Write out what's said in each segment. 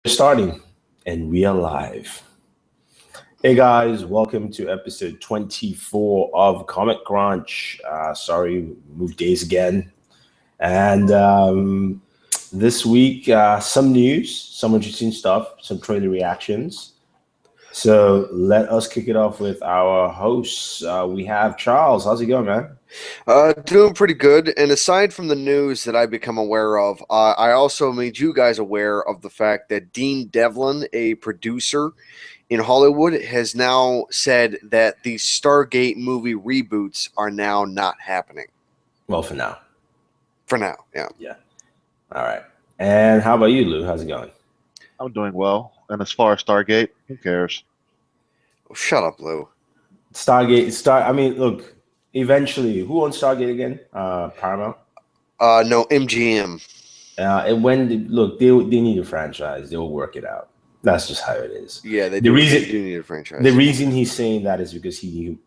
Starting and we are live. Hey guys, welcome to episode 24 of Comic Crunch. Sorry, moved days again. And this week, some news, some interesting stuff, some trailer reactions. So let us kick it off with our hosts. We have Charles. How's it going, man? Doing pretty good. And aside from the news that I've become aware of, I also made you guys aware of the fact that Dean Devlin, a producer in Hollywood, has now said that the Stargate movie reboots are now not happening. Well, for now. For now, yeah. Yeah. All right. And how about you, Lou? How's it going? I'm doing well. And as far as Stargate, who cares? Oh, shut up, Lou. I mean, look, eventually, who owns Stargate again? Paramount? No, MGM. They need a franchise. They'll work it out. That's just how it is. Yeah, they do need a franchise. The reason he's saying that is because he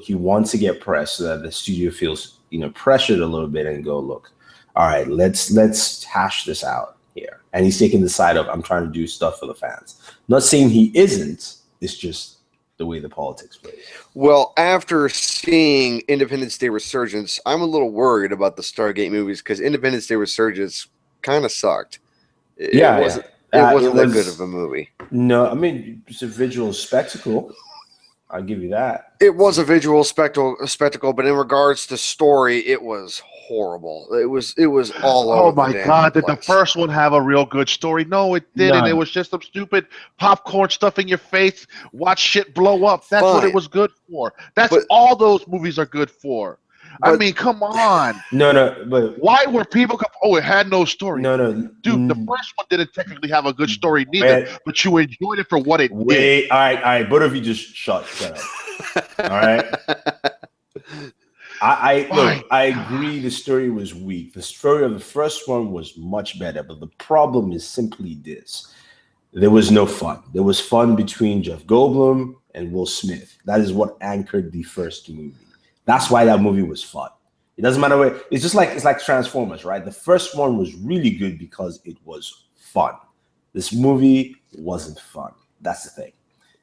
wants to get press so that the studio feels pressured a little bit and go, look, all right, let's hash this out here. And he's taking the side of, I'm trying to do stuff for the fans. Not saying he isn't. It's just the way the politics plays. Well, after seeing Independence Day Resurgence, I'm a little worried about the Stargate movies because Independence Day Resurgence kind of sucked. It wasn't that good of a movie. No, I mean, it's a visual spectacle. I'll give you that. It was a visual spectacle, but in regards to story, it was horrible. It was all over. Oh my God! Did the first one have a real good story? No, it didn't. None. It was just some stupid popcorn stuff in your face. Watch shit blow up. That's what it was good for. That's all those movies are good for. I mean, come on. But why were people? Oh, it had no story. No, dude. The first one didn't technically have a good story neither, but you enjoyed it for what it did. All right. Both of you just shut up. All right. I agree. The story was weak. The story of the first one was much better, but the problem is simply this: there was no fun. There was fun between Jeff Goldblum and Will Smith. That is what anchored the first movie. That's why that movie was fun. It doesn't matter where. It's like Transformers, right? The first one was really good because it was fun. This movie wasn't fun. That's the thing.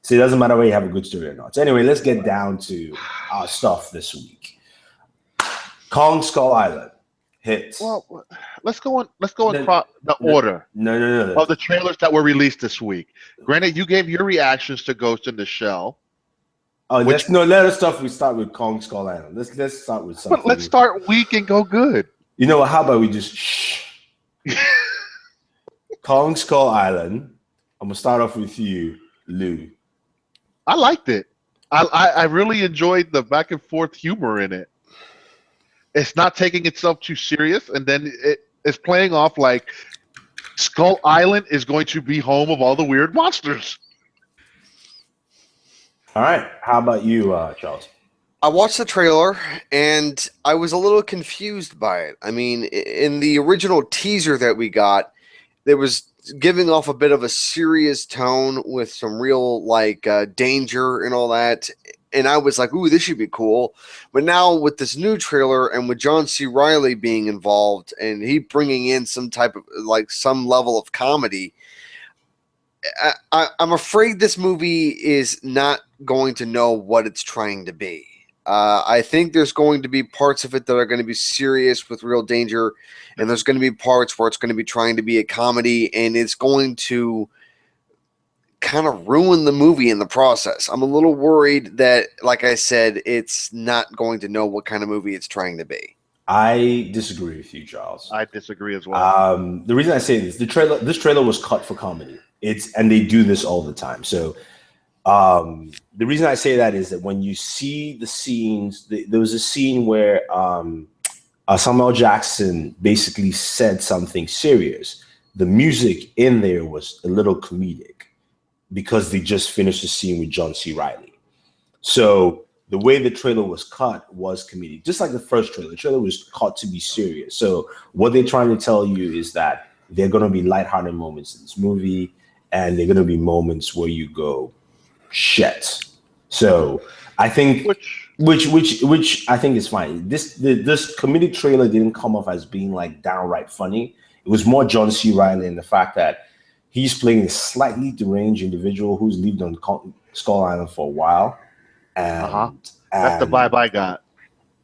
So it doesn't matter whether you have a good story or not. So anyway, let's get down to our stuff this week. Kong Skull Island hits. Well, let's go in the order. No. Of the trailers that were released this week. Granted, you gave your reactions to Ghost in the Shell. Oh, let us start with Kong Skull Island. Let's start with something. But let's start weak and go good. You know what? How about we just shh? Kong Skull Island. I'm gonna start off with you, Lou. I liked it. I really enjoyed the back and forth humor in it. It's not taking itself too serious, and then it's playing off like Skull Island is going to be home of all the weird monsters. All right. How about you, Charles? I watched the trailer, and I was a little confused by it. I mean, in the original teaser that we got, there was giving off a bit of a serious tone with some real, danger and all that. And I was like, ooh, this should be cool. But now with this new trailer and with John C. Reilly being involved and he bringing in some type of, some level of comedy, I'm afraid this movie is not going to know what it's trying to be. I think there's going to be parts of it that are going to be serious with real danger, and there's going to be parts where it's going to be trying to be a comedy, and it's going to kind of ruin the movie in the process. I'm a little worried that, like I said, it's not going to know what kind of movie it's trying to be. I disagree with you, Charles. I disagree as well. The reason I say this trailer was cut for comedy. And they do this all the time. So the reason I say that is that when you see the scenes, there was a scene where Samuel Jackson basically said something serious. The music in there was a little comedic because they just finished the scene with John C. Reilly. So the way the trailer was cut was comedic, just like the first trailer. The trailer was cut to be serious. So what they're trying to tell you is that there are going to be lighthearted moments in this movie, and there are going to be moments where you go, shit. So I think, which I think is fine. This comedic trailer didn't come off as being like downright funny. It was more John C. Reilly and the fact that He's playing a slightly deranged individual who's lived on Skull Island for a while, and that's the vibe I got.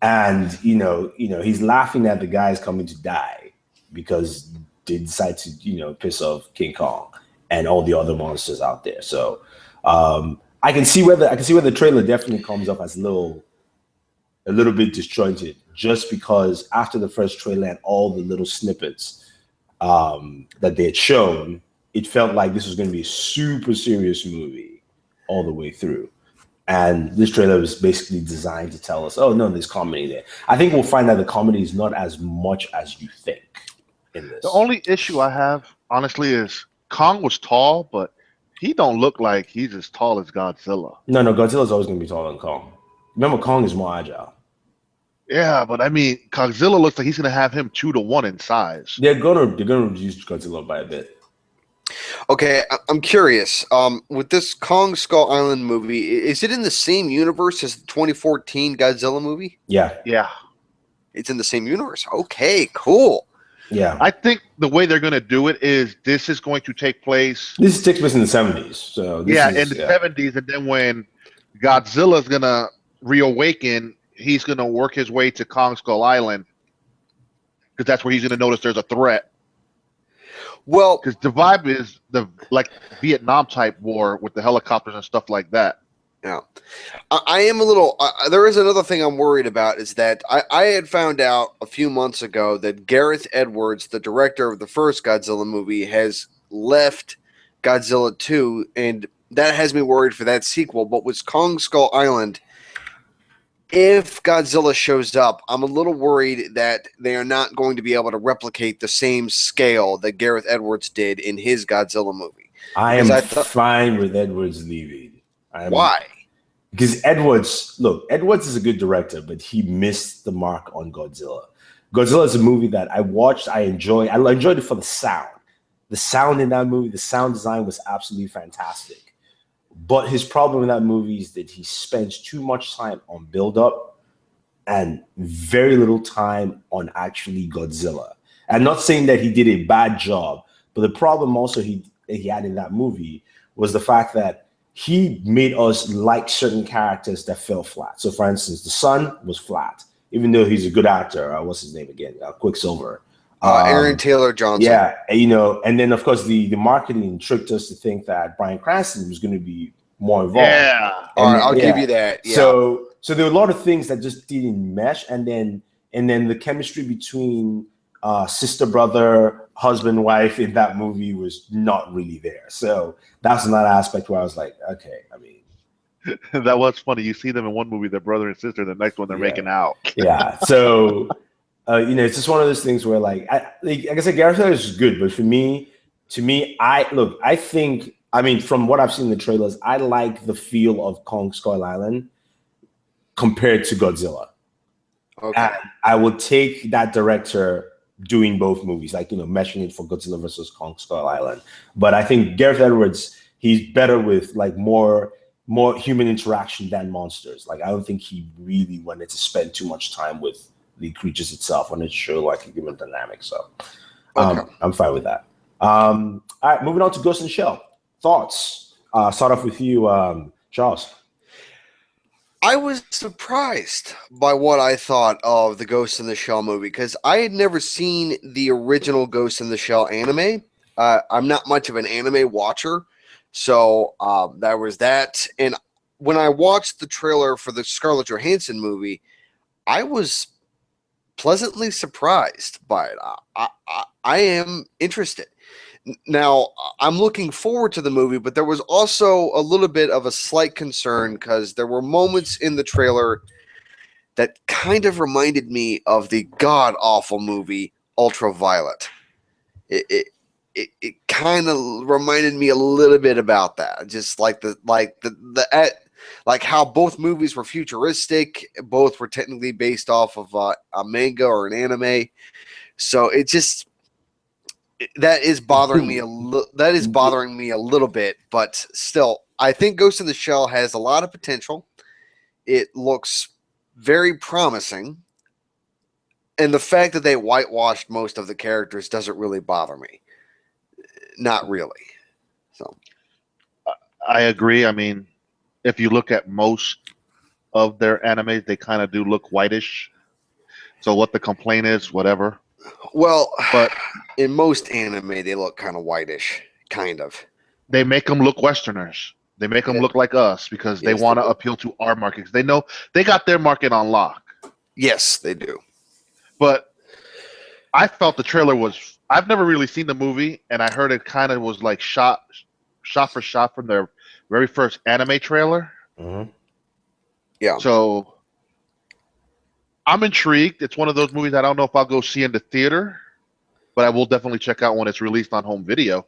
And he's laughing at the guys coming to die because they decide to piss off King Kong and all the other monsters out there. So I can see where the trailer definitely comes off as a little bit disjointed, just because after the first trailer and all the little snippets that they had shown, it felt like this was going to be a super serious movie all the way through. And this trailer was basically designed to tell us, oh, no, there's comedy there. I think we'll find that the comedy is not as much as you think in this. The only issue I have, honestly, is Kong was tall, but he don't look like he's as tall as Godzilla. No, Godzilla's always going to be taller than Kong. Remember, Kong is more agile. Yeah, but I mean, Godzilla looks like he's going to have him 2-to-1 in size. They're gonna reduce Godzilla by a bit. Okay, I'm curious. With this Kong Skull Island movie, is it in the same universe as the 2014 Godzilla movie? Yeah. It's in the same universe. Okay, cool. Yeah. I think the way they're going to do it is this is going to take place. This takes place in the 70s. So in the 70s, and then when Godzilla's going to reawaken, he's going to work his way to Kong Skull Island because that's where he's going to notice there's a threat. Well, because the vibe is the Vietnam type war with the helicopters and stuff like that. Yeah, I am a little. There is another thing I'm worried about is that I had found out a few months ago that Gareth Edwards, the director of the first Godzilla movie, has left Godzilla 2, and that has me worried for that sequel. But with Kong Skull Island, if Godzilla shows up, I'm a little worried that they are not going to be able to replicate the same scale that Gareth Edwards did in his Godzilla movie. I am fine with Edwards leaving. Why? Because Edwards is a good director, but he missed the mark on Godzilla. Godzilla is a movie that I watched. I enjoyed it for the sound. The sound in that movie, the sound design was absolutely fantastic. But his problem in that movie is that he spends too much time on build-up and very little time on actually Godzilla. I'm not saying that he did a bad job, but the problem also he had in that movie was the fact that he made us like certain characters that fell flat. So, for instance, the son was flat, even though he's a good actor. What's his name again? Quicksilver. Aaron Taylor Johnson. Yeah, and then of course the marketing tricked us to think that Bryan Cranston was going to be more involved. Yeah, all right, I'll give you that. Yeah. So there were a lot of things that just didn't mesh, and then the chemistry between sister, brother, husband, wife in that movie was not really there. So that's another aspect where I was like, okay, I mean, that was funny. You see them in one movie, they're brother and sister. The next one, they're making out. Yeah. So, it's just one of those things where, like I said, Gareth Edwards is good, but to me, I think, from what I've seen in the trailers, I like the feel of Kong Skull Island compared to Godzilla. Okay. And I would take that director doing both movies, meshing it for Godzilla versus Kong Skull Island. But I think Gareth Edwards, he's better with more human interaction than monsters. Like, I don't think he really wanted to spend too much time with the creatures itself. Wanted to show like a human dynamic. So I'm fine with that. All right, moving on to Ghost in the Shell. Thoughts? Start off with you, Charles. I was surprised by what I thought of the Ghost in the Shell movie because I had never seen the original Ghost in the Shell anime. I'm not much of an anime watcher, so there was that. And when I watched the trailer for the Scarlett Johansson movie, I was pleasantly surprised by it. I am interested. Now, I'm looking forward to the movie, but there was also a little bit of a slight concern because there were moments in the trailer that kind of reminded me of the god-awful movie Ultraviolet. It kind of reminded me a little bit about that, just like like how both movies were futuristic, both were technically based off of a manga or an anime. So it just that is bothering me a little bit, but still, I think Ghost in the Shell has a lot of potential. It looks very promising, and the fact that they whitewashed most of the characters doesn't really bother me. Not really. So I agree. I mean, if you look at most of their animes, they kind of do look whitish. So what the complaint is, whatever. well, But in most anime they look kind of whitish, kind of. they make them look Westerners. They make them Yeah. look like us because they Yes, want they to do. appeal to our markets. They know they got their market on lock. Yes, they do. But I felt the trailer was. I've never really seen the movie, and I heard it kind of was like shot for shot from their very first anime trailer. Mhm. Yeah. So I'm intrigued. It's one of those movies I don't know if I'll go see in the theater, but I will definitely check out when it's released on home video.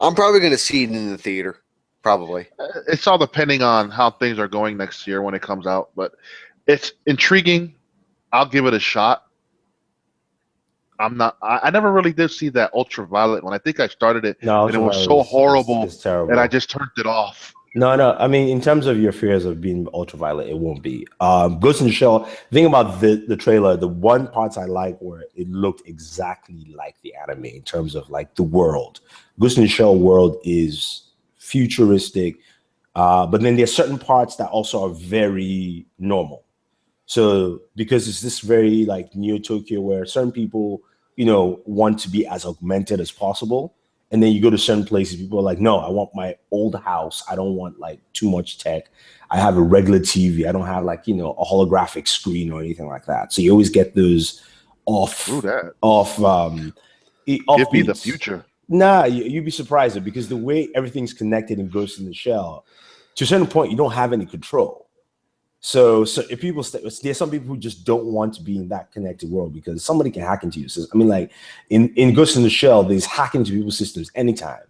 I'm probably going to see it in the theater. Probably. It's all depending on how things are going next year when it comes out, but it's intriguing. I'll give it a shot. I'm not. I never really did see that Ultraviolet one. I think I started it, No, and it was Ultraviolet so is horrible, it's terrible. and I just turned it off. No. I mean, in terms of your fears of being ultraviolet, it won't be. Ghost in the Shell. The thing about the trailer, the one parts I like where it looked exactly like the anime in terms of like the world. Ghost in the Shell world is futuristic, but then there's certain parts that also are very normal. So because it's this very like Neo Tokyo where certain people, want to be as augmented as possible. And then you go to certain places, people are like, no, I want my old house. I don't want like too much tech. I have a regular TV. I don't have like, a holographic screen or anything like that. So you always get those off, True that. off, off Give me the beats. future. Nah, you'd be surprised because the way everything's connected in Ghost in the Shell, to a certain point, you don't have any control. So if people there's some people who just don't want to be in that connected world because somebody can hack into you. So, I mean, like in Ghost in the Shell, there's hacking into people's systems anytime.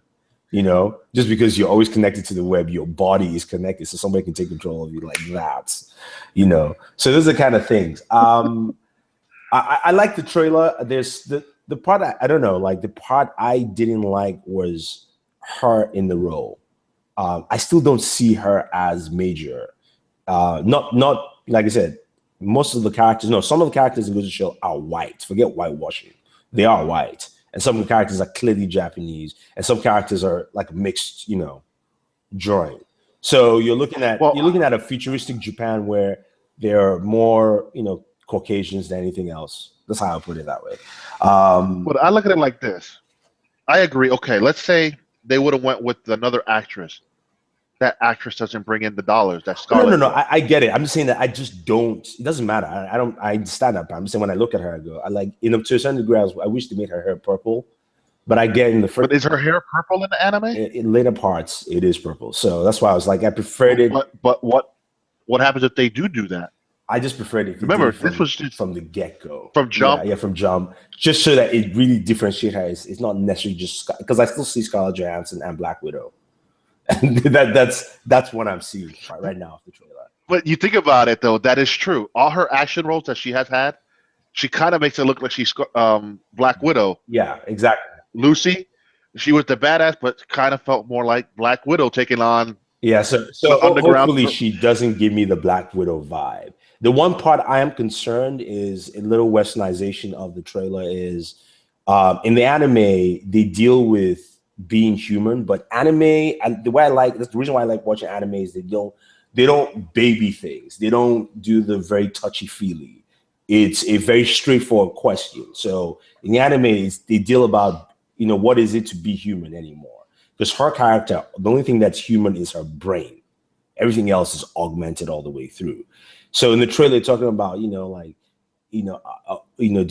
Just because you're always connected to the web, your body is connected, so somebody can take control of you like that. So those are the kind of things. I like the trailer. There's the part I don't know, like the part I didn't like was her in the role. I still don't see her as Major. Not like I said, most of the characters, no, some of the characters in Ghost in the Shell are white. Forget whitewashing. They are white. And some of the characters are clearly Japanese. And some characters are like mixed, drawing. So you're looking at a futuristic Japan where there are more, Caucasians than anything else. That's how I put it that way. But I look at it like this. I agree. Okay, let's say they would have went with another actress. That actress doesn't bring in the dollars. That's Scarlett. No. I get it. I'm just saying that I just don't. It doesn't matter. I understand that. But I'm just saying when I look at her, I go, I like, to a certain degree, I wish they made her hair purple. But I get in the first. But is her hair purple in the anime? In later parts, it is purple. So that's why I was like, I preferred it. But what happens if they do that? I just preferred it. Remember, this was just from the get-go. From jump? Yeah, from jump. Just so that it really differentiates her. It's not necessarily just because I still see Scarlett Johansson and Black Widow. And that's what I'm seeing right now of the trailer. But you think about it, though, that is true. All her action roles that she has had, she kind of makes it look like she's Black Widow. Yeah, exactly. Lucy, she was the badass, but kind of felt more like Black Widow taking on. Yeah, so hopefully she doesn't give me the Black Widow vibe. The one part I am concerned is a little westernization of the trailer is in the anime, they deal with being human, but anime, and that's the reason why I like watching anime is they don't baby things. They don't do the very touchy-feely. It's a very straightforward question. So in the anime, they deal about, what is it to be human anymore? Because her character, the only thing that's human is her brain. Everything else is augmented all the way through. So in the trailer, they're talking about, did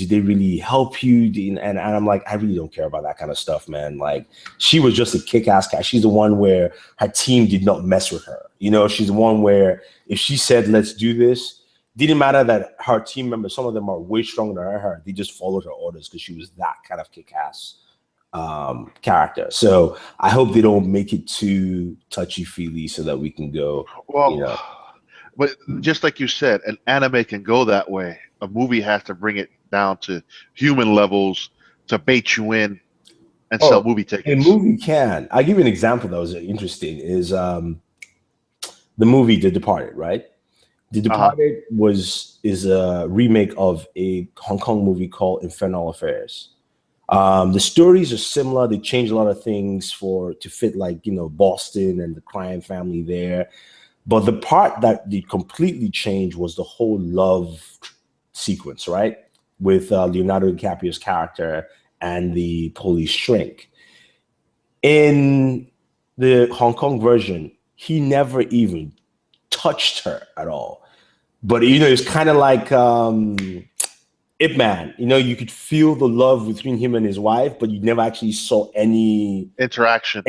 they really help you? And I'm like, I really don't care about that kind of stuff, man. Like, she was just a kick-ass cat. She's the one where her team did not mess with her. She's the one where if she said, let's do this, didn't matter that her team members, some of them are way stronger than her. They just followed her orders because she was that kind of kick-ass character. So I hope they don't make it too touchy-feely so that we can go, But just like you said, an anime can go that way. A movie has to bring it down to human levels to bait you in and sell movie tickets. A movie can. I'll give you an example that was interesting is the movie The Departed, right? The Departed is a remake of a Hong Kong movie called Infernal Affairs. The stories are similar. They change a lot of things to fit, like, Boston and the crime family there. But the part that they completely changed was the whole love sequence, right? With Leonardo DiCaprio's character and the police shrink. In the Hong Kong version, he never even touched her at all. But, it's kind of like Ip Man. You could feel the love between him and his wife, but you never actually saw any interaction.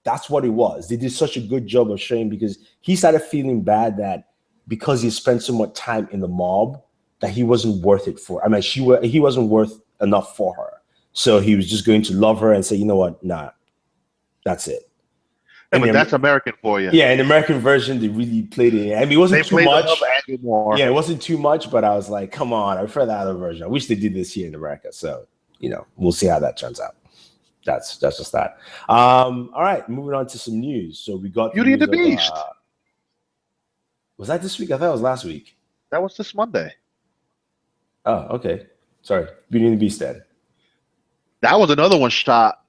That's what it was. They did such a good job of showing, because he started feeling bad that because he spent so much time in the mob, that he wasn't worth it for. I mean, he wasn't worth enough for her. So he was just going to love her and say, you know what? Nah, that's it. Yeah, but that's American for you. Yeah, in the American version, they really played it. I mean, it wasn't too much. Yeah, it wasn't too much, but I was like, come on, I prefer the other version. I wish they did this here in America. So, we'll see how that turns out. That's just that. All right, moving on to some news. So we got Beauty and the Beast. Was that this week? I thought it was last week. That was this Monday. Oh, okay. Sorry, Beauty and the Beast then. That was another one shot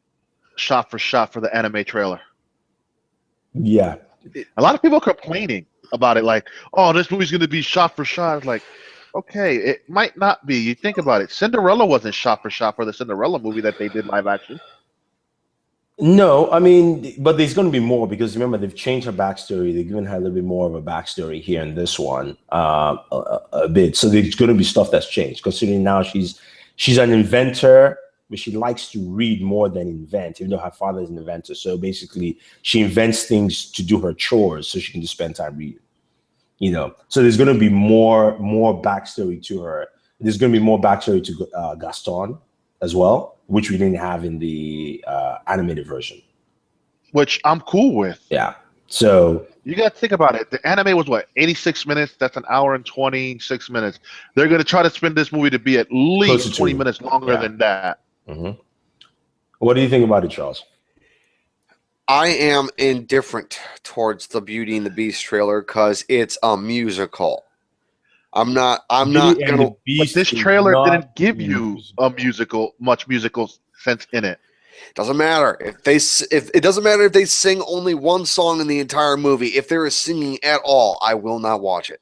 for shot for the anime trailer. Yeah. A lot of people are complaining about it, like, oh, this movie's going to be shot for shot. It's like, okay, it might not be. You think about it. Cinderella wasn't shot for shot for the Cinderella movie that they did live action. No, I mean, but there's going to be more, because remember, they've changed her backstory. They've given her a little bit more of a backstory here in this one, a bit. So there's going to be stuff that's changed, considering now she's an inventor, but she likes to read more than invent, even though her father is an inventor. So basically, she invents things to do her chores so she can just spend time reading. So there's going to be more backstory to her. There's going to be more backstory to Gaston as well, which we didn't have in the animated version. Which I'm cool with. Yeah. So you got to think about it. The anime was what, 86 minutes? That's an hour and 26 minutes. They're going to try to spin this movie to be at least 20 minutes longer than that. Mm-hmm. What do you think about it, Charles? I am indifferent towards the Beauty and the Beast trailer because it's a musical. I'm not gonna. But this trailer didn't give you much musical sense in it. Doesn't matter if it doesn't matter if they sing only one song in the entire movie. If there is singing at all, I will not watch it.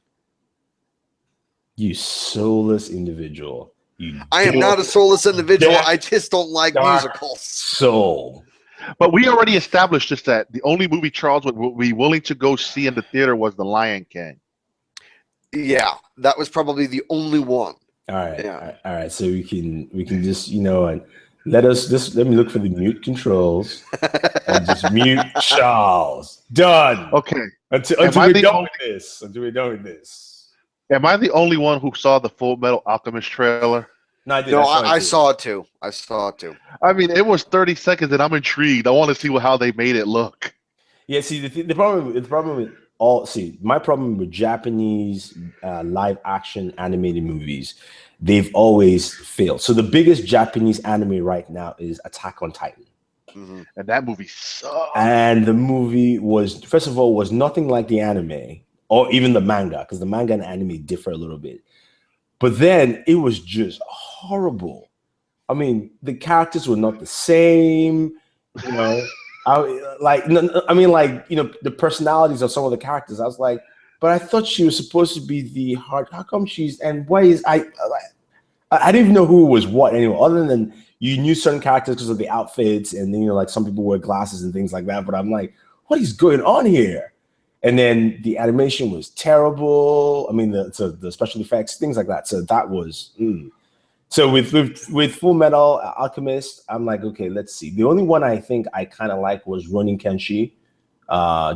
You soulless individual. I am not a soulless individual. I just don't like musicals. Soul. But we already established just that the only movie Charles would be willing to go see in the theater was The Lion King. Yeah, that was probably the only one. All right. Yeah. All right. So we can just, and let me look for the mute controls and just mute Charles. Done. Okay. Until we're done with this. Am I the only one who saw the Full Metal Alchemist trailer? No, I did. I saw it too. I mean, it was 30 seconds, and I'm intrigued. I want to see how they made it look. Yeah. See, the problem with my problem with Japanese live action animated movies, they've always failed. So the biggest Japanese anime right now is Attack on Titan. Mm-hmm. And that movie sucked. And the movie was, first of all, was nothing like the anime or even the manga, because the manga and anime differ a little bit. But then it was just horrible. I mean, the characters were not the same, the personalities of some of the characters. I was like, but I thought she was supposed to be the heart. How come I didn't even know who was what anyway, other than you knew certain characters because of the outfits, and then, like, some people wear glasses and things like that. But I'm like, what is going on here? And then the animation was terrible. I mean, the special effects, things like that. So that was. So with Full Metal Alchemist, I'm like, okay, let's see. The only one I think I kind of like was Ronin Kenshi,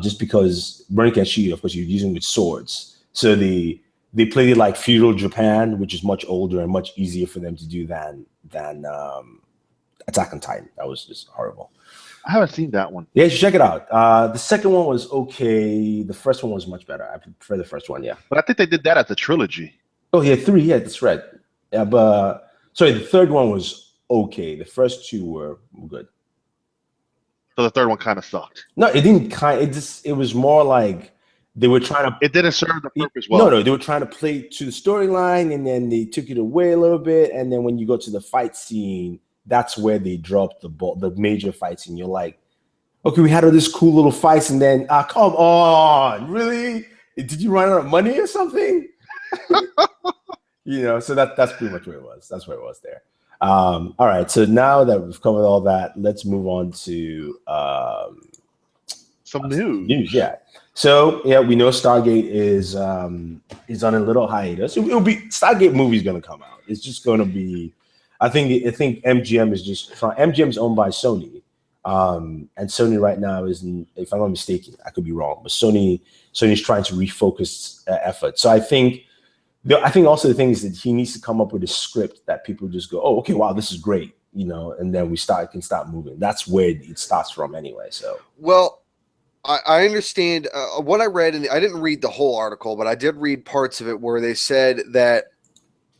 just because Ronin Kenshi, of course, you're using with swords. So they played it like feudal Japan, which is much older and much easier for them to do than Attack on Titan. That was just horrible. I haven't seen that one. Yeah, you should check it out. The second one was okay. The first one was much better. I prefer the first one, yeah. But I think they did that as a trilogy. Oh, yeah, 3. Yeah, that's right. Yeah, but sorry, the third one was okay. The first 2 were good. So the third one kind of sucked. No, it didn't. It was more like they were trying to. It didn't serve the purpose well. No, they were trying to play to the storyline, and then they took it away a little bit. And then when you go to the fight scene, that's where they dropped the major fights, and you're like, okay, we had all this cool little fights, and then come on, really? Did you run out of money or something? So that's pretty much where it was. That's where it was there. All right, so now that we've covered all that, let's move on to some news. Yeah. So yeah, we know Stargate is on a little hiatus. It'll be Stargate movie's gonna come out. It's just gonna be. I think MGM is owned by Sony, and Sony right now isn't. If I'm not mistaken, I could be wrong, but Sony's trying to refocus effort. So I think also the thing is that he needs to come up with a script that people just go, oh, okay, wow, this is great, and then we can start moving. That's where it starts from anyway. So well. I understand what I read, and I didn't read the whole article, but I did read parts of it where they said that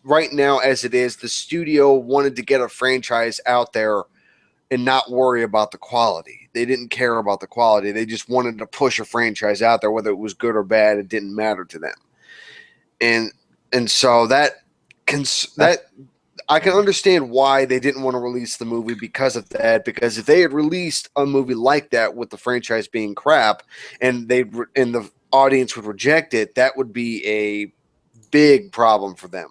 right now, as it is, the studio wanted to get a franchise out there and not worry about the quality. They didn't care about the quality. They just wanted to push a franchise out there, whether it was good or bad. It didn't matter to them. And so that I can understand why they didn't want to release the movie because of that. Because if they had released a movie like that with the franchise being crap, and the audience would reject it, that would be a big problem for them.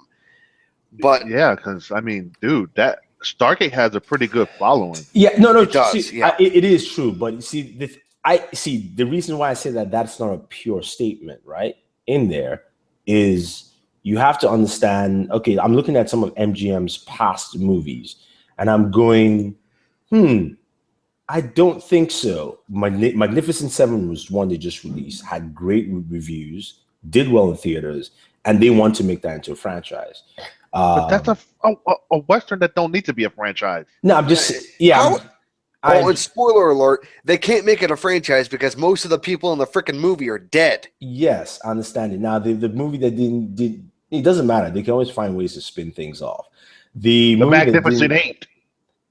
But yeah, because I mean, dude, that Stargate has a pretty good following. Yeah, no, it does. See, it is true, but you see, the reason why I say that's not a pure statement, right? In there is. You have to understand, okay, I'm looking at some of MGM's past movies, and I'm going, I don't think so. Magnificent Seven was one they just released, had great reviews, did well in theaters, and they want to make that into a franchise. But that's a Western that don't need to be a franchise. No, I'm just, and spoiler alert, they can't make it a franchise because most of the people in the freaking movie are dead. Yes, I understand it. Now, the movie that did it doesn't matter. They can always find ways to spin things off. The Magnificent Eight.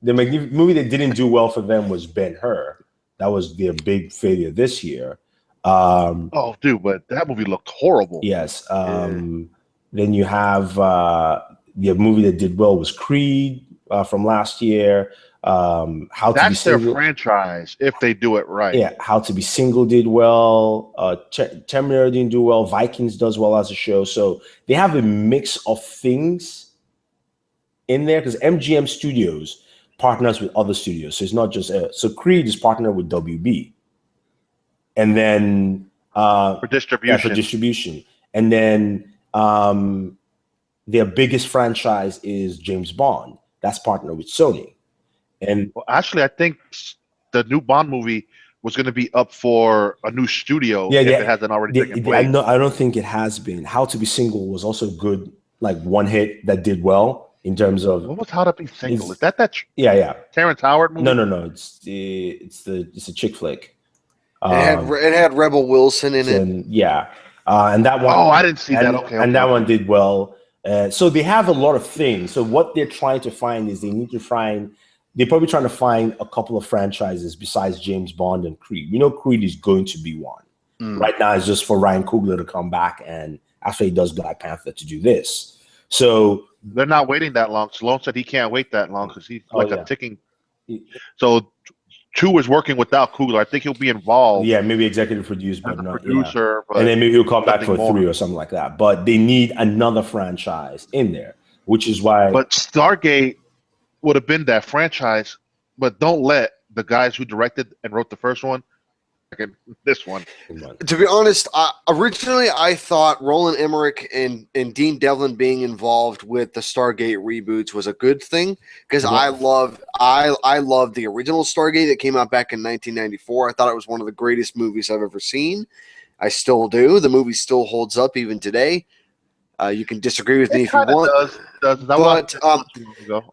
The movie that didn't do well for them was Ben-Hur. That was their big failure this year. Oh, dude, but that movie looked horrible. Yes. Then you have the movie that did well was Creed from last year. That's their franchise if they do it right. Yeah, How to Be Single did well. Terminator didn't do well. Vikings does well as a show. So they have a mix of things in there because MGM Studios partners with other studios. So it's not just so Creed is partnered with WB, and then for distribution. And then their biggest franchise is James Bond. That's partnered with Sony. And actually, I think the new Bond movie was going to be up for a new studio if it hasn't already taken place. I don't think it has been. How to Be Single was also good, like one hit that did well in terms of. What was How to Be Single? Is that yeah Terrence Howard movie? No. It's a chick flick. It had Rebel Wilson in it. Yeah, and that one. Oh, I didn't see that. Okay, and that one did well. So they have a lot of things. So what they're trying to find is they're probably trying to find a couple of franchises besides James Bond and Creed. We know Creed is going to be one. Right now, it's just for Ryan Coogler to come back and after he does Black Panther to do this. So they're not waiting that long. Stallone said he can't wait that long because he's a ticking. So 2 is working without Coogler. I think he'll be involved. Yeah, maybe executive produced, but not producer. But and then maybe he'll come back for 3 or something like that. But they need another franchise in there, which is why. But Stargate would have been that franchise, but don't let the guys who directed and wrote the first one this one. To be honest, originally I thought Roland Emmerich and Dean Devlin being involved with the Stargate reboots was a good thing because I loved the original Stargate that came out back in 1994. I thought it was one of the greatest movies I've ever seen. I still do. The movie still holds up even today. You can disagree with me if you want. But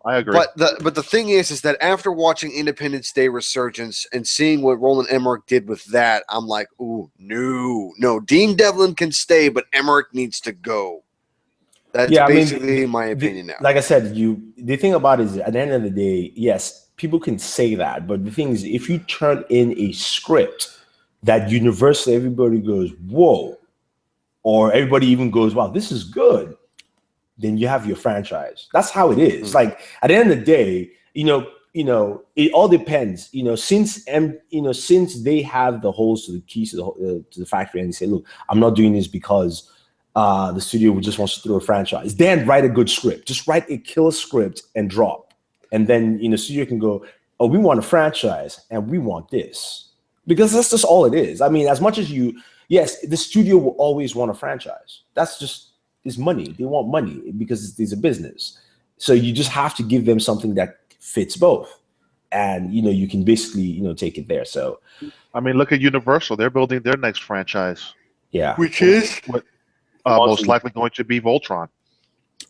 I agree. But the thing is that after watching Independence Day Resurgence and seeing what Roland Emmerich did with that, I'm like, ooh, no. Dean Devlin can stay, but Emmerich needs to go. That's basically my opinion now. Like I said, the thing about it is at the end of the day, yes, people can say that, but the thing is, if you turn in a script that universally everybody goes, whoa, or everybody even goes, wow, this is good, then you have your franchise. That's how it is. Like at the end of the day, it all depends. Since they have the holes to the keys to the factory, and they say, look, I'm not doing this because the studio just wants to throw a franchise. Then write a good script. Just write a killer script and drop, and then studio can go, oh, we want a franchise and we want this, because that's just all it is. I mean, as much as yes, the studio will always want a franchise. That's just it's money. They want money because it's a business. So you just have to give them something that fits both, and you can basically take it there. So I mean, look at Universal. They're building their next franchise. Yeah, which is most likely going to be Voltron.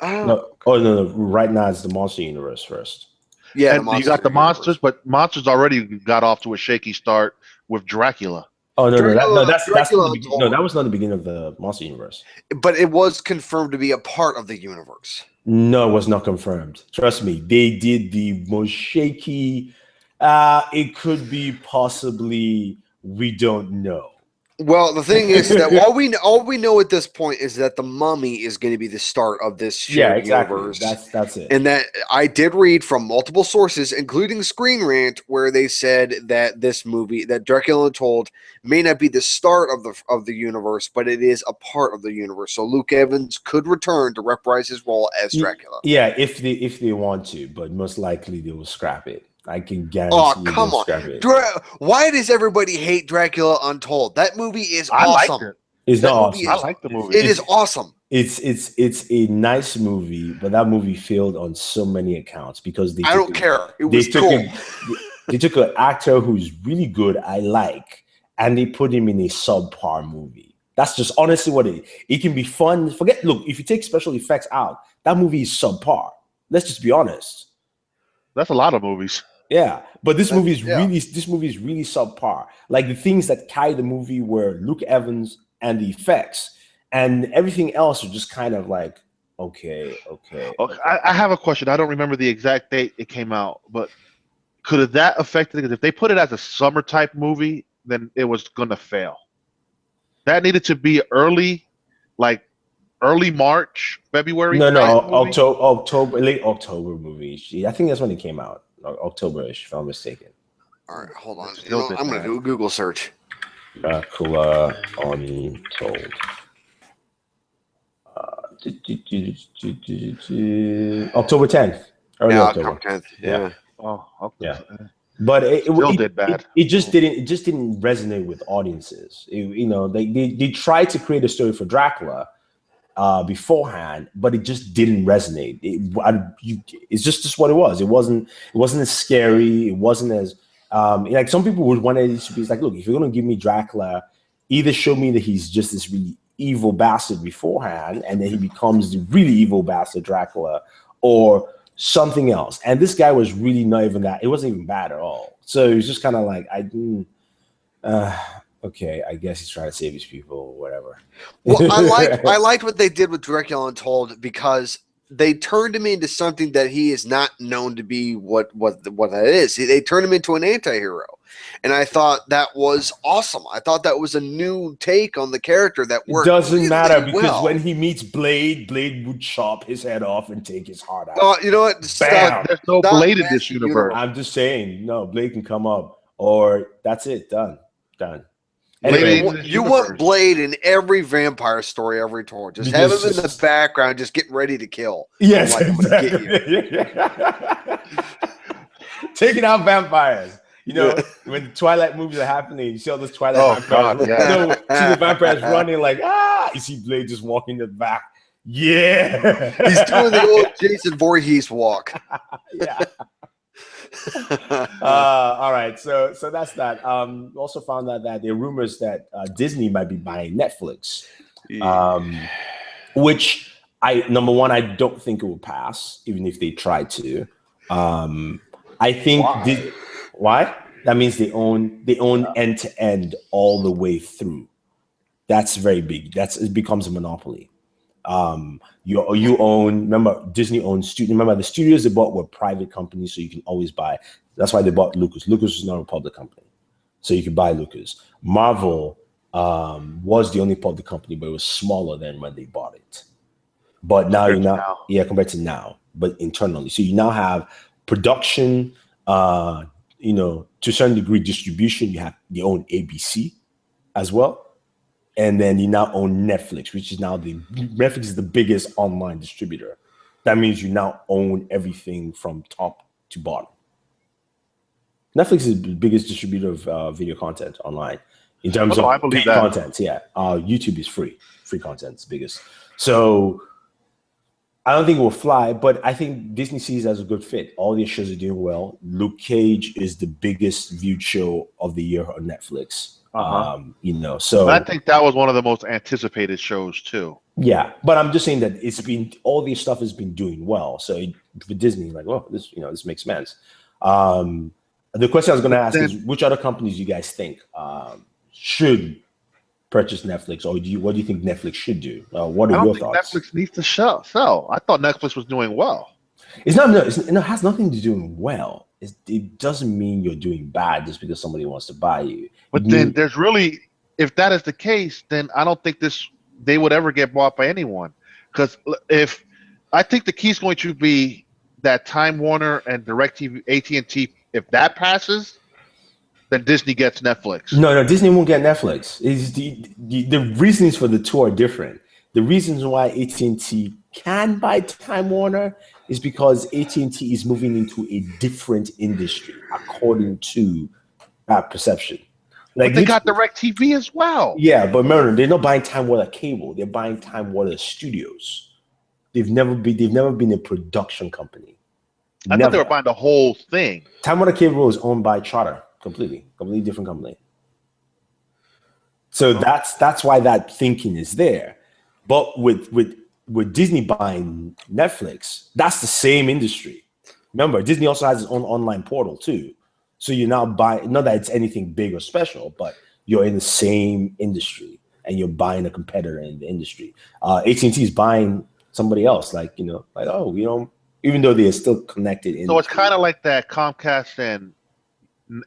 No, right now it's the Monster Universe first. Yeah, and you got the monsters, but monsters already got off to a shaky start with Dracula. Oh no, that's that was not the beginning of the Monster Universe. But it was confirmed to be a part of the universe. No, it was not confirmed. Trust me, they did the most shaky. It could be possibly. We don't know. Well, the thing is that all we know at this point is that the Mummy is going to be the start of this shared universe. That's it. And that I did read from multiple sources, including Screen Rant, where they said that this movie, that Dracula Untold, may not be the start of the universe, but it is a part of the universe. So Luke Evans could return to reprise his role as Dracula. Yeah, if they want to, but most likely they will scrap it. I can guarantee. Oh, come on! Why does everybody hate Dracula Untold? That movie is awesome. It's not awesome. I like the movie. It is awesome. It's a nice movie, but that movie failed on so many accounts because I don't care. It was cool. They took an actor who's really good, I like, and they put him in a subpar movie. That's just honestly what it can be fun. Look, if you take special effects out, that movie is subpar. Let's just be honest. That's a lot of movies. Yeah, but this movie is really subpar. Like the things that carry the movie were Luke Evans and the effects, and everything else was just kind of like okay. I have a question. I don't remember the exact date it came out, but could that affect it? Because if they put it as a summer type movie, then it was gonna fail. That needed to be early March, February. No, October, late October movie. I think that's when it came out. October-ish, if I'm mistaken. All right, hold on. I'm going to do a Google search. Dracula Untold. October 10th. Early October 10th. Yeah. Oh, okay. Yeah. But it did bad. It just didn't resonate with audiences. They tried to create a story for Dracula beforehand, but it just didn't resonate. It's just what it was. It wasn't as scary. It wasn't as like some people would want it to be. It's like, look, if you're gonna give me Dracula, either show me that he's just this really evil bastard beforehand, and then he becomes the really evil bastard Dracula, or something else. And this guy was really not even that. It wasn't even bad at all. So it was just kind of like okay, I guess he's trying to save his people or whatever. Well, I liked what they did with Dracula Untold because they turned him into something that he is not known to be what that is. They turned him into an anti-hero. And I thought that was awesome. I thought that was a new take on the character that worked. It doesn't matter because when he meets Blade would chop his head off and take his heart out. You know what? Bam. There's no Blade in this universe. I'm just saying, no, Blade can come up or that's it. Done. Anyway, you want Blade in every vampire story ever told. Just have him in the background, just getting ready to kill. Yes, like, exactly. I'm gonna get you. Taking out vampires. When the Twilight movies are happening, you see all those Twilight vampires. God, see the vampires running like, you see Blade just walking in the back. Yeah. He's doing the old Jason Voorhees walk. Yeah. All right, so that's that. Also found out that there are rumors that Disney might be buying Netflix, which number one, I don't think it will pass, even if they try to. I think why? That means they own end to end all the way through. That's very big. It becomes a monopoly. You own. Remember, Disney owns studio. Remember, the studios they bought were private companies, so you can always buy. That's why they bought Lucas. Lucas was not a public company, so you could buy Lucas. Marvel was the only public company, but it was smaller than when they bought it. But now compared to now, but internally, so you now have production, you know, to a certain degree, distribution. You own ABC as well, and then you now own Netflix, which is now Netflix is the biggest online distributor. That means you now own everything from top to bottom. Netflix is the biggest distributor of video content online in terms of paid content. Yeah, YouTube is free content is biggest. So I don't think it will fly, but I think Disney sees it as a good fit. All their shows are doing well. Luke Cage is the biggest viewed show of the year on Netflix. You know, so I think that was one of the most anticipated shows too. Yeah, but I'm just saying that it's been all this stuff has been doing well. So for Disney, like, well, this, you know, this makes sense. The question I was going to ask is, which other companies you guys think should purchase Netflix, or what do you think Netflix should do? What are your thoughts? Netflix needs to sell. I thought Netflix was doing well. It has nothing to do with well. It doesn't mean you're doing bad just because somebody wants to buy you. But then there's really, if that is the case, then I don't think they would ever get bought by anyone. Because I think the key is going to be that Time Warner and DirecTV, AT&T, if that passes, then Disney gets Netflix. No, Disney won't get Netflix. The reasons for the two are different. The reasons why AT&T can buy Time Warner is because AT&T is moving into a different industry, according to that perception. Like, but they got DirecTV as well. Yeah, but remember, they're not buying Time Warner Cable. They're buying Time Warner Studios. They've never been a production company. I thought they were buying the whole thing. Time Warner Cable is owned by Charter, completely different company. So that's why that thinking is there. But with Disney buying Netflix, that's the same industry. Remember, Disney also has its own online portal too. So you're now buying, not that it's anything big or special, but you're in the same industry and you're buying a competitor in the industry. AT&T is buying somebody else, like, you know, like, oh, you know, even though they are still connected. So it's kind of like that Comcast and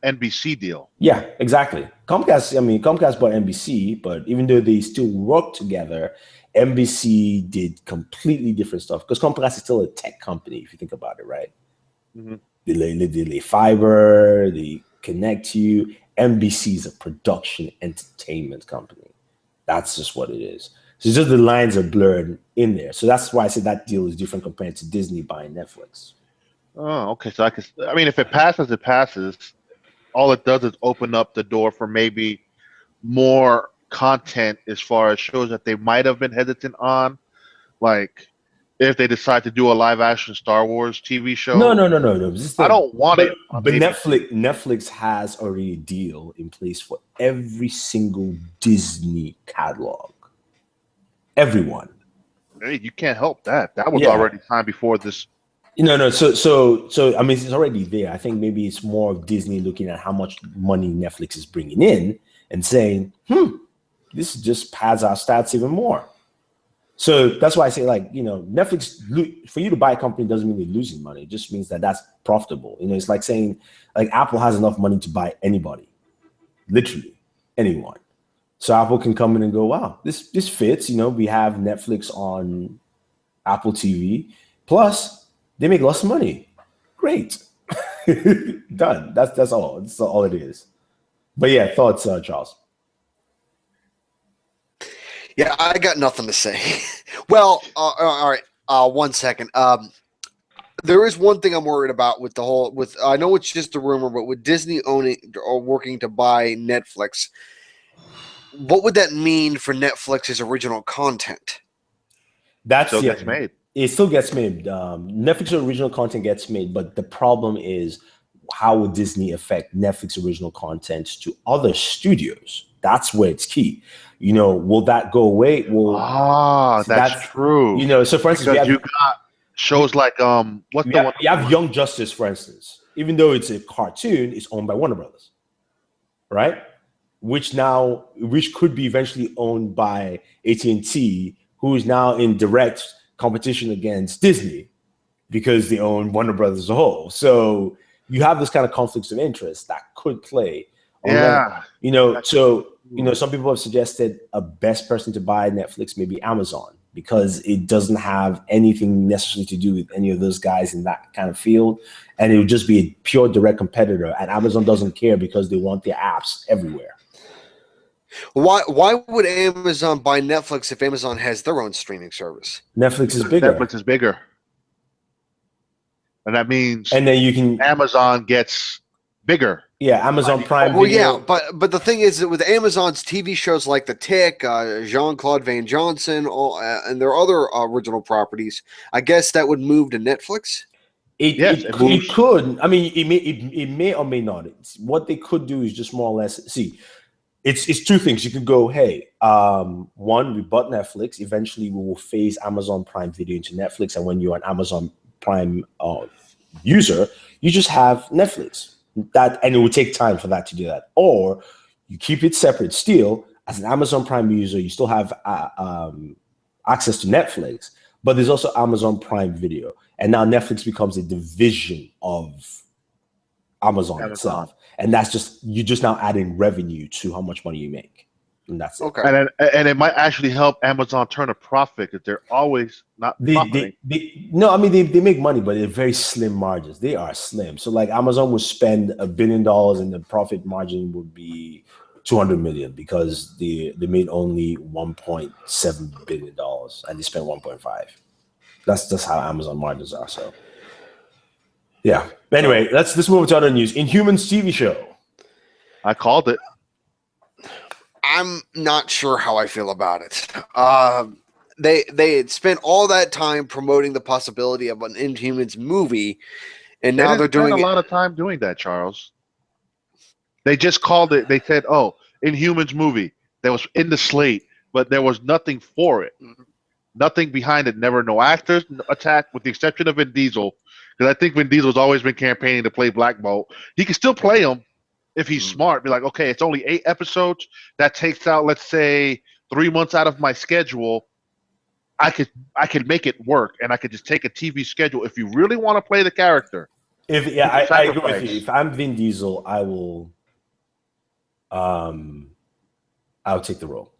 NBC deal. Yeah, exactly. Comcast bought NBC, but even though they still work together, NBC did completely different stuff because Comcast is still a tech company, if you think about it, right? Mm-hmm. They lay fiber, they connect you. NBC is a production entertainment company. That's just what it is. So it's just the lines are blurred in there. So that's why I said that deal is different compared to Disney buying Netflix. Oh, okay. So I mean, if it passes, it passes. All it does is open up the door for maybe more content as far as shows that they might have been hesitant on, like if they decide to do a live action Star Wars TV show. No. I don't want it. But Netflix has already a deal in place for every single Disney catalog. Everyone. Hey, you can't help that. That was already signed before this. No. So I mean, it's already there. I think maybe it's more of Disney looking at how much money Netflix is bringing in and saying, this just pads our stats even more. So that's why I say, like, you know, Netflix, for you to buy a company doesn't mean they're losing money. It just means that that's profitable. You know, it's like saying, like, Apple has enough money to buy anybody, literally anyone. So Apple can come in and go, wow, this fits. You know, we have Netflix on Apple TV. Plus, they make lots of money. Great. Done. That's all. That's all it is. But yeah, thoughts, Charles? Yeah, I got nothing to say. Well, all right. 1 second. There is one thing I'm worried about with the whole. I know it's just a rumor, but with Disney owning or working to buy Netflix, what would that mean for Netflix's original content? That still gets made. It still gets made. Netflix original content gets made, but the problem is, how would Disney affect Netflix original content to other studios? That's where it's key. You know, will that go away? That's true. You know, so for instance, you got shows like what's the one? You have Young Justice, for instance. Even though it's a cartoon, it's owned by Warner Brothers, right? Which could be eventually owned by AT&T, who is now in direct competition against Disney because they own Warner Brothers as a whole. So you have this kind of conflicts of interest that could play. You know, so, you know, some people have suggested a best person to buy Netflix may be Amazon, because it doesn't have anything necessarily to do with any of those guys in that kind of field. And it would just be a pure direct competitor. And Amazon doesn't care because they want their apps everywhere. Why would Amazon buy Netflix if Amazon has their own streaming service? Netflix is bigger. Netflix is bigger. And that means And then you can Amazon gets bigger. Yeah, Amazon Prime Well, Video. yeah, but the thing is that with Amazon's TV shows like The Tick, Jean-Claude Van Johnson, and their other original properties, I guess that would move to Netflix. It could. I mean, it may or may not. What they could do is just more or less see. It's two things. You could go, hey, one, we bought Netflix. Eventually, we will phase Amazon Prime Video into Netflix, and when you're an Amazon Prime user, you just have Netflix. And it would take time for that to do that. Or you keep it separate. Still, as an Amazon Prime user, you still have access to Netflix, but there's also Amazon Prime Video, and now Netflix becomes a division of Amazon itself. And that's just, you're just now adding revenue to how much money you make. And that's it. Okay. And it might actually help Amazon turn a profit because they're always not profiting. They make money, but they're very slim margins. They are slim. So like Amazon would spend $1 billion and the profit margin would be 200 million because they made only 1.7 billion dollars and they spent 1.5. That's just how Amazon margins are. So yeah. Anyway, let's move to other news. Inhumans TV show. I called it. I'm not sure how I feel about it. They had spent all that time promoting the possibility of an Inhumans movie, and now they're doing a lot of time doing that, Charles. They just called it. They said, "Oh, Inhumans movie." That was in the slate, but there was nothing for it. Nothing behind it. Never no actors attacked, with the exception of Vin Diesel, because I think Vin Diesel's always been campaigning to play Black Bolt. He can still play him. If he's smart, be like, okay, it's only 8 episodes. That takes out, let's say, 3 months out of my schedule. I could make it work, and I could just take a TV schedule. If you really want to play the character, I agree with you. If I'm Vin Diesel, I'll take the role.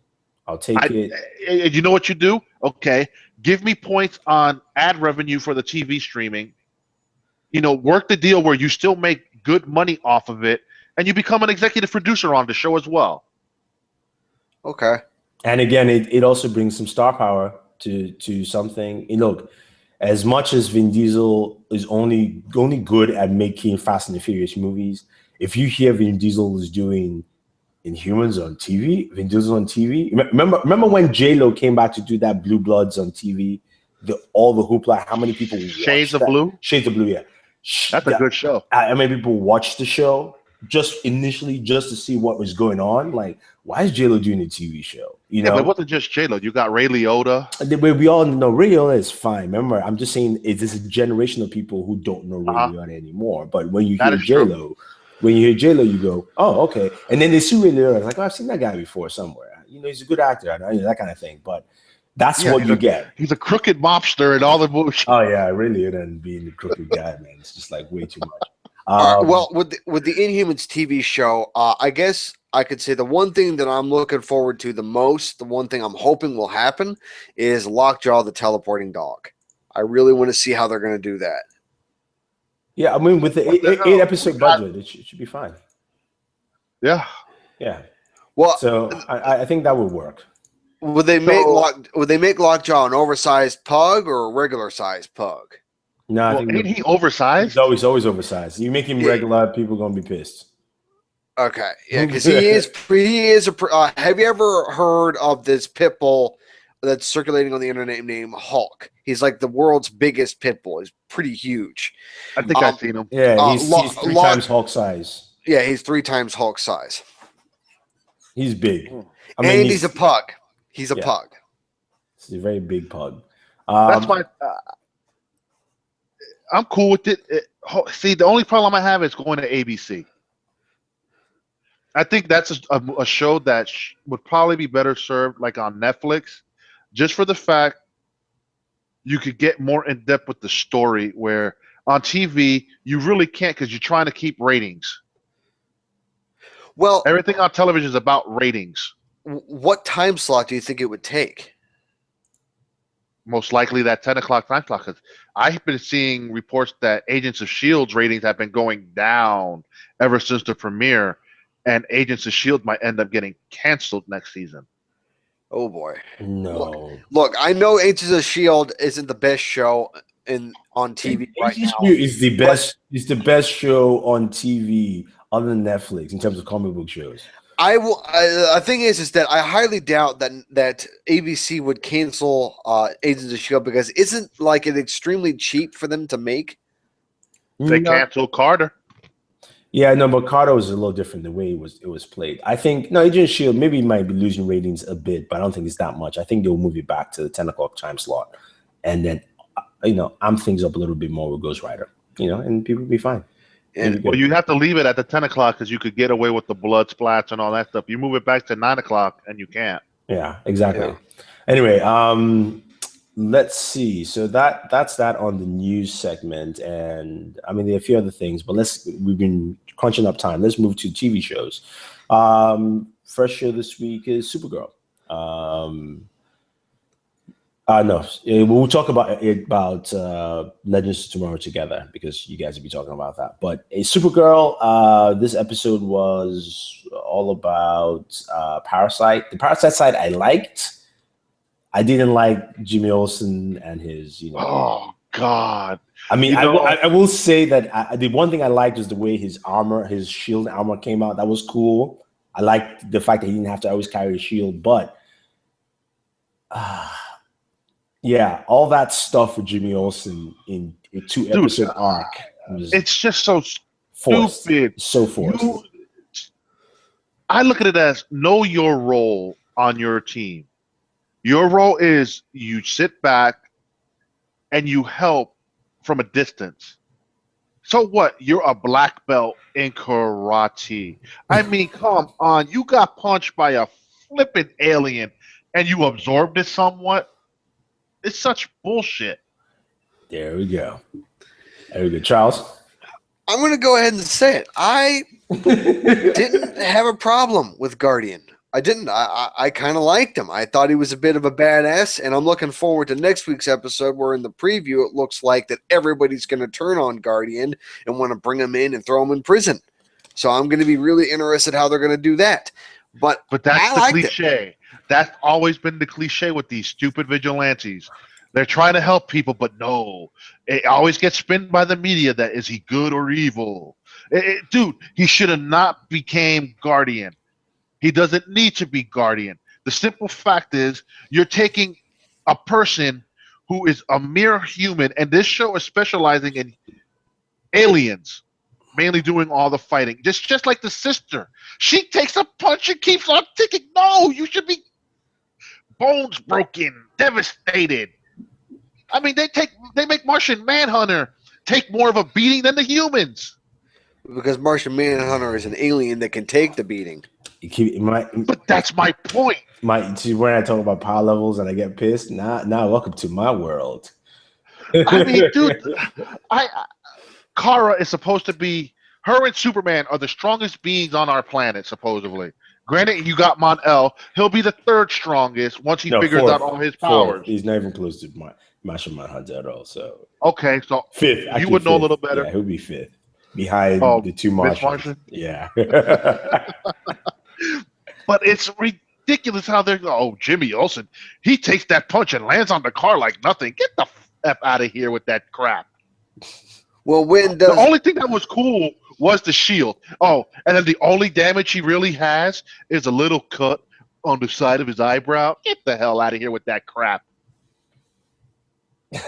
I'll take it. You know what you do? Okay, give me points on ad revenue for the TV streaming. Work the deal where you still make good money off of it. And you become an executive producer on the show as well. Okay. And again, it also brings some star power to something. Look, as much as Vin Diesel is only good at making Fast and the Furious movies, if you hear Vin Diesel is doing Inhumans on TV, Vin Diesel on TV. Remember when J-Lo came back to do that Blue Bloods on TV? All the hoopla. How many people? Shades of Blue. Shades of Blue. Yeah, that's a good show. How many people watched the show? Just initially, just to see what was going on. Like, why is J-Lo doing a TV show? But it wasn't just J-Lo. You got Ray Liotta. We all know Ray Liotta is fine. Remember, I'm just saying it's a generation of people who don't know Ray Liotta anymore. But when you hear J-Lo, you go, oh, okay. And then they see Ray Liotta, like, oh, I've seen that guy before somewhere. He's a good actor, that kind of thing. But that's what you get. He's a crooked mobster and all the bullshit. Oh yeah, Ray Liotta and being the crooked guy, man. It's just like way too much. Well, with the Inhumans TV show, I guess I could say the one thing that I'm looking forward to the most, the one thing I'm hoping will happen, is Lockjaw the teleporting dog. I really want to see how they're going to do that. Yeah, I mean, with the 8 episode budget, it should be fine. Yeah. Well, so I think that would work. Would they make Lockjaw an oversized pug or a regular sized pug? No, I think ain't he oversized? He's always oversized. You make him regular, people are gonna be pissed. Okay, yeah, because he is a. Have you ever heard of this pit bull that's circulating on the internet named Hulk? He's like the world's biggest pit bull. He's pretty huge. I think I've seen him. Yeah, he's 3 times Hulk size. Yeah, he's 3 times Hulk size. He's big. And he's a pug. He's a pug. He's a very big pug. That's my. I'm cool with it. See, the only problem I have is going to ABC. I think that's a show that would probably be better served like on Netflix, just for the fact you could get more in depth with the story. Where on TV you really can't because you're trying to keep ratings. Well, everything on television is about ratings. What time slot do you think it would take? most likely that 10 o'clock time slot. Because I've been seeing reports that Agents of Shield's ratings have been going down ever since the premiere, and Agents of Shield might end up getting canceled next season. Oh boy. No. Look, I know Agents of Shield isn't the best show on TV right now. Is the best. It's the best show on TV other than Netflix in terms of comic book shows. The thing is that I highly doubt that ABC would cancel Agents of Shield because isn't like it extremely cheap for them to make? They canceled Carter. Yeah, no, but Carter was a little different the way it was played. I think Agent of Shield maybe might be losing ratings a bit, but I don't think it's that much. I think they'll move it back to the 10 o'clock time slot, and then amp things up a little bit more with Ghost Rider, and people will be fine. Well, you have to leave it at the 10 o'clock because you could get away with the blood splats and all that stuff. You move it back to 9 o'clock and you can't. Yeah, exactly. Yeah. Anyway, let's see. So that's that on the news segment, and I mean there are a few other things, but we've been crunching up time. Let's move to TV shows. First show this week is Supergirl. No, we'll talk about Legends of Tomorrow together because you guys will be talking about that. But Supergirl, this episode was all about Parasite. The Parasite side I liked. I didn't like Jimmy Olsen and his, Oh God! I mean, I will say that the one thing I liked was the way his shield armor came out. That was cool. I liked the fact that he didn't have to always carry a shield, but yeah, all that stuff with Jimmy Olsen in a 2-episode arc it's just so forced. Stupid. So forced. I look at it as know your role on your team. Your role is you sit back and you help from a distance. So what? You're a black belt in karate. I mean, come on. You got punched by a flippin' alien and you absorbed it somewhat. It's such bullshit. There we go. Charles? I'm going to go ahead and say it. I didn't have a problem with Guardian. I didn't. I kind of liked him. I thought he was a bit of a badass, and I'm looking forward to next week's episode where in the preview it looks like that everybody's going to turn on Guardian and want to bring him in and throw him in prison. So I'm going to be really interested how they're going to do that. But that's the cliche. That's always been the cliche with these stupid vigilantes. They're trying to help people, but no. It always gets spun by the media that is he good or evil. Dude, he should have not became Guardian. He doesn't need to be Guardian. The simple fact is you're taking a person who is a mere human, and this show is specializing in aliens, mainly doing all the fighting. Just like the sister. She takes a punch and keeps on ticking. No, you should be bones broken, devastated. I mean, they make Martian Manhunter take more of a beating than the humans. Because Martian Manhunter is an alien that can take the beating. But that's my point. See, when I talk about power levels and I get pissed, now welcome to my world. I mean, dude, Kara is supposed to be. Her and Superman are the strongest beings on our planet, supposedly. Granted, you got Mon-El. He'll be the third strongest once he figures out all his powers. He's not even close to Martian Manhunter at all. So okay, so fifth. You would know a little better. Yeah, he'll be fifth behind the two Martians. Yeah. But it's ridiculous how they're. Oh, Jimmy Olsen, he takes that punch and lands on the car like nothing. Get the F out of here with that crap. Well, the only thing that was cool was the shield. Oh, and then the only damage he really has is a little cut on the side of his eyebrow. Get the hell out of here with that crap.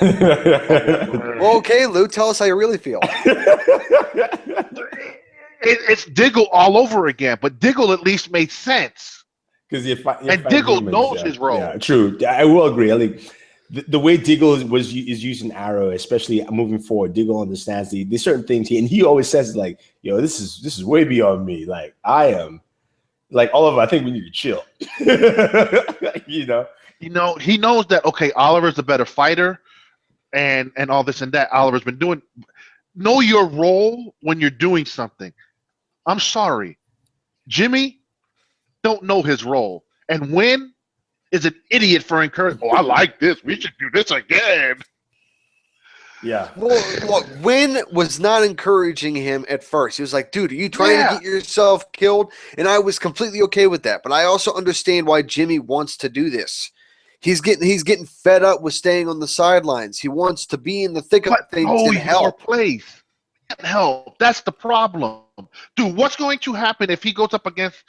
Well, okay, Lou, tell us how you really feel. It's Diggle all over again, but Diggle at least made sense. Because Diggle knows his role. Yeah, true. I will agree. I think the way Diggle is using Arrow, especially moving forward, Diggle understands the certain things, and he always says like, "Yo, this is way beyond me. Like I am, like Oliver. I think we need to chill." You know, he knows that. Okay, Oliver's the better fighter, and all this and that. Oliver's been doing. Know your role when you're doing something. I'm sorry, Jimmy don't know his role, and when is an idiot for encouraging. Oh, I like this. We should do this again. Yeah. Well, look, Wynn was not encouraging him at first. He was like, dude, are you trying to get yourself killed? And I was completely okay with that. But I also understand why Jimmy wants to do this. He's getting fed up with staying on the sidelines. He wants to be in the thick of things and help. Place. Help. That's the problem. Dude, what's going to happen if he goes up against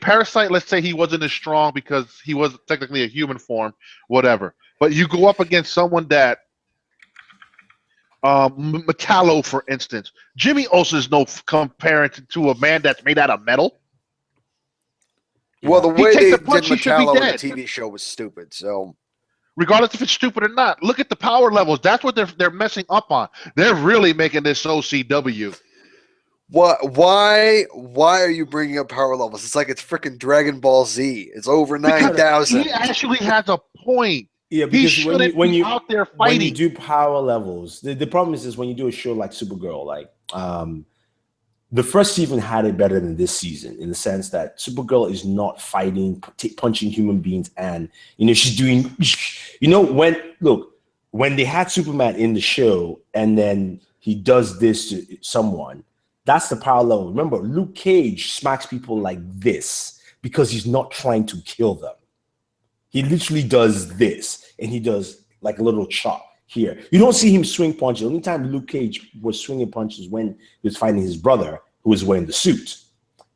Parasite, let's say he wasn't as strong because he was technically a human form, whatever. But you go up against someone that Metallo, for instance. Jimmy Olsen is no comparison to a man that's made out of metal. Well, the way they did Metallo in the TV show was stupid. So, regardless if it's stupid or not, look at the power levels. That's what they're messing up on. They're really making this OCW. What? Why are you bringing up power levels? It's like it's freaking Dragon Ball Z. It's over 9,000. He actually has a point. Yeah, because when you out there fighting, when you do power levels, the problem is when you do a show like Supergirl, like the first season had it better than this season in the sense that Supergirl is not fighting, punching human beings, and she's doing, when they had Superman in the show and then he does this to someone, that's the power level. Remember, Luke Cage smacks people like this because he's not trying to kill them. He literally does this, and he does like a little chop here. You don't see him swing punches. The only time Luke Cage was swinging punches when he was fighting his brother, who was wearing the suit.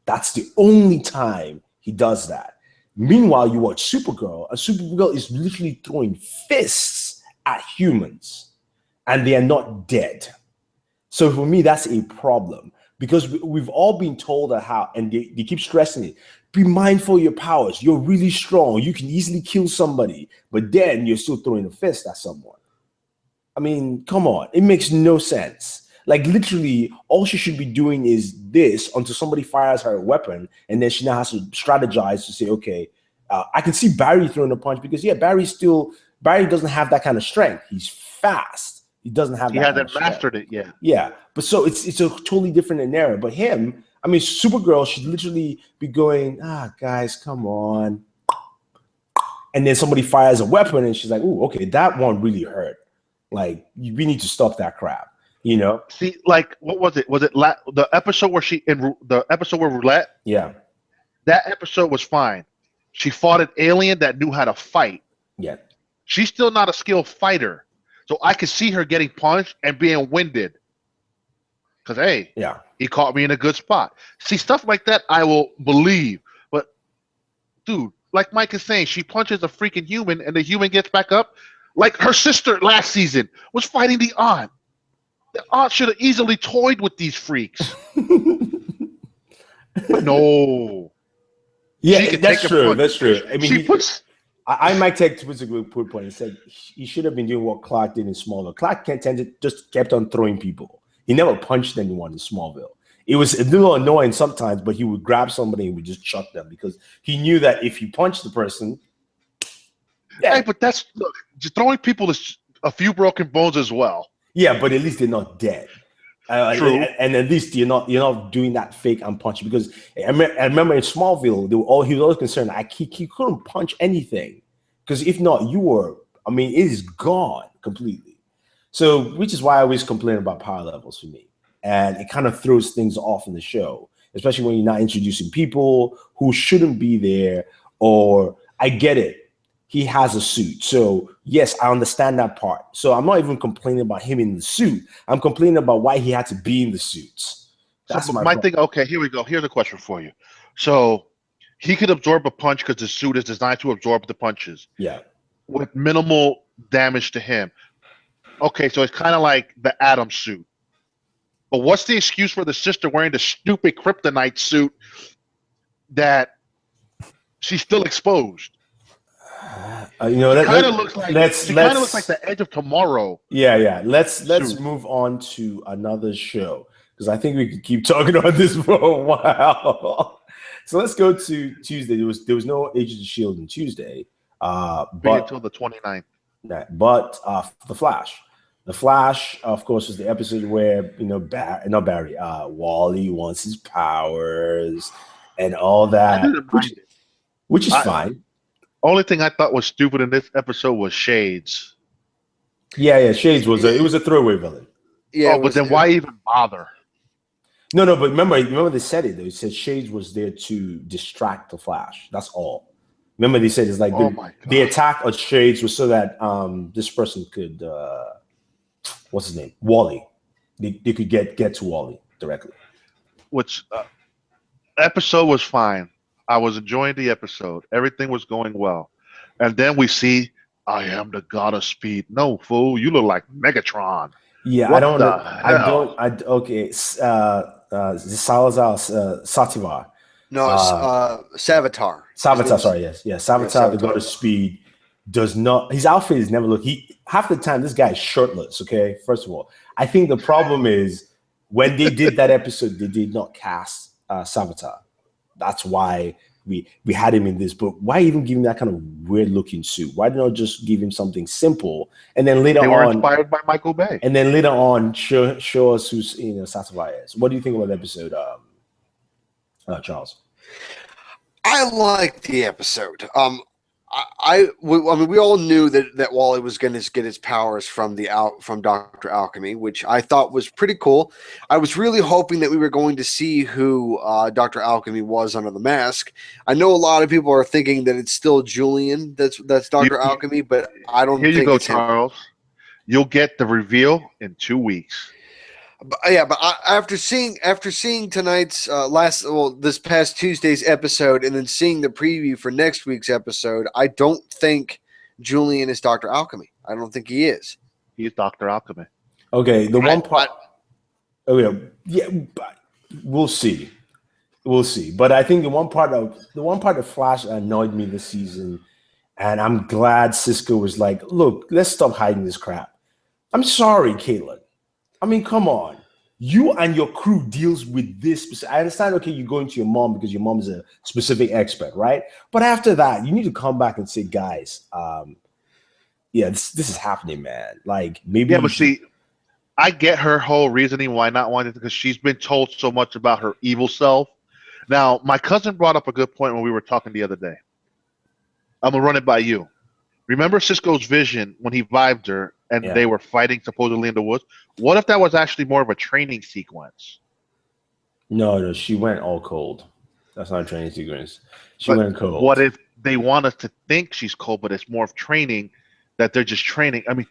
That's the only time he does that. Meanwhile, you watch Supergirl, and Supergirl is literally throwing fists at humans, and they are not dead. So for me, that's a problem because we've all been told and they keep stressing it. Be mindful of your powers. You're really strong. You can easily kill somebody, but then you're still throwing a fist at someone. I mean, come on. It makes no sense. Like, literally, all she should be doing is this until somebody fires her a weapon, and then she now has to strategize to say, okay, I can see Barry throwing a punch because, Barry doesn't have that kind of strength. He's fast. He doesn't have that. He hasn't mastered it yet. Yeah, but so it's a totally different scenario. But him, I mean, Supergirl should literally be going, guys, come on. And then somebody fires a weapon and she's like, oh, okay, that one really hurt. Like, we need to stop that crap, See, like, what was it? Was it the episode where the episode where Roulette? Yeah. That episode was fine. She fought an alien that knew how to fight. Yeah. She's still not a skilled fighter. So I could see her getting punched and being winded. Because, hey, he caught me in a good spot. See, stuff like that I will believe. But, dude, like Mike is saying, she punches a freaking human and the human gets back up. Like her sister last season was fighting the aunt. The aunt should have easily toyed with these freaks. But no. Yeah, that's true. That's true. I mean, I might take a good point. He said he should have been doing what Clark did in Smallville. Clark Kent just kept on throwing people. He never punched anyone in Smallville. It was a little annoying sometimes, but he would grab somebody and would just chuck them because he knew that if he punched the person. Yeah, hey, but just throwing people is a few broken bones as well. Yeah, but at least they're not dead. True. And at least you're not doing that fake and punching because I remember in Smallville he was always concerned he couldn't punch anything because if not it is gone completely. So which is why I always complain about power levels for me, and it kind of throws things off in the show, especially when you're not introducing people who shouldn't be there. Or I get it. He has a suit. So, yes, I understand that part. So I'm not even complaining about him in the suit. I'm complaining about why he had to be in the suits. That's so my thing. Okay, here we go. Here's a question for you. So he could absorb a punch because the suit is designed to absorb the punches. Yeah. With minimal damage to him. Okay, so it's kind of like the Atom suit. But what's the excuse for the sister wearing the stupid kryptonite suit that she's still exposed? That kind of looks like the Edge of Tomorrow. Yeah. Let's move on to another show because I think we could keep talking about this for a while. So let's go to Tuesday. There was no Agents of S.H.I.E.L.D. on Tuesday, but until the 29th. But the Flash, of course, was the episode where Wally wants his powers and all that, which is fine. Only thing I thought was stupid in this episode was Shades. Yeah. Shades was it was a throwaway villain. Yeah, But then why even bother? No, but remember they said it though. They said Shades was there to distract the Flash. That's all. Remember they said it's like the attack of Shades was so that this person could what's his name? Wally. They could get to Wally directly. Which episode was fine. I was enjoying the episode. Everything was going well. And then we see I am the god of speed. No, fool, you look like Megatron. Yeah, what okay. Salazar Sativar. No, Savitar. Savitar, sorry, yes. Yeah, Savitar, the god of speed, does not, his outfit is never look, half the time this guy is shirtless, okay? First of all. I think the problem is when they did that episode, they did not cast Savitar. That's why we had him in this, but why even give him that kind of weird looking suit? Why not just give him something simple and then later on? They were inspired by Michael Bay. And then later on show us who's Sativar is. What do you think about the episode, Charles? I liked the episode. I mean, we all knew that Wally was going to get his powers from Dr. Alchemy, which I thought was pretty cool. I was really hoping that we were going to see who Dr. Alchemy was under the mask. I know a lot of people are thinking that it's still Julian that's Dr. Alchemy, but I don't think it's him. Charles. You'll get the reveal in 2 weeks. But after seeing tonight's this past Tuesday's episode, and then seeing the preview for next week's episode, I don't think Julian is Dr. Alchemy. I don't think he is. He's Dr. Alchemy. Okay, one part. Yeah, but we'll see. But I think the one part of Flash annoyed me this season, and I'm glad Cisco was like, "Look, let's stop hiding this crap." I'm sorry, Caitlin. I mean, come on. You and your crew deals with this. I understand, okay, you're going to your mom because your mom is a specific expert, right? But after that, you need to come back and say, guys, this is happening, man. Like, maybe. Yeah, but see, I get her whole reasoning why not wanting to, because she's been told so much about her evil self. Now, my cousin brought up a good point when we were talking the other day. I'm going to run it by you. Remember Cisco's vision when he vibed her and they were fighting supposedly in the woods? What if that was actually more of a training sequence? No, she went all cold. That's not a training sequence. She went cold. What if they want us to think she's cold, but it's more of training, that they're just training? I mean,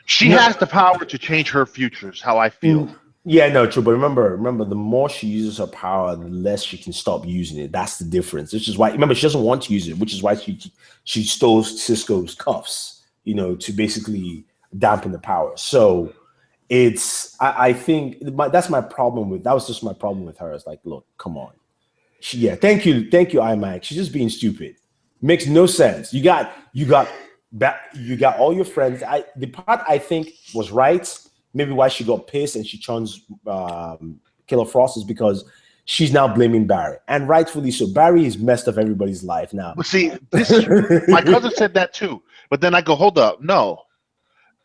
she has the power to change her future, is how I feel. Yeah, no, true. But remember, the more she uses her power, the less she can stop using it. That's the difference. Which is why, remember, she doesn't want to use it, which is why she stole Cisco's cuffs, to basically dampen the power. So I think that's my problem with, that was just my problem with her. It's like, look, come on. Thank you, iMac. She's just being stupid. Makes no sense. You got all your friends. The part I think was right, maybe why she got pissed and she turns Killer Frost, is because she's now blaming Barry, and rightfully so. Barry has messed up everybody's life now. But see, my cousin said that too. But then I go, hold up, no.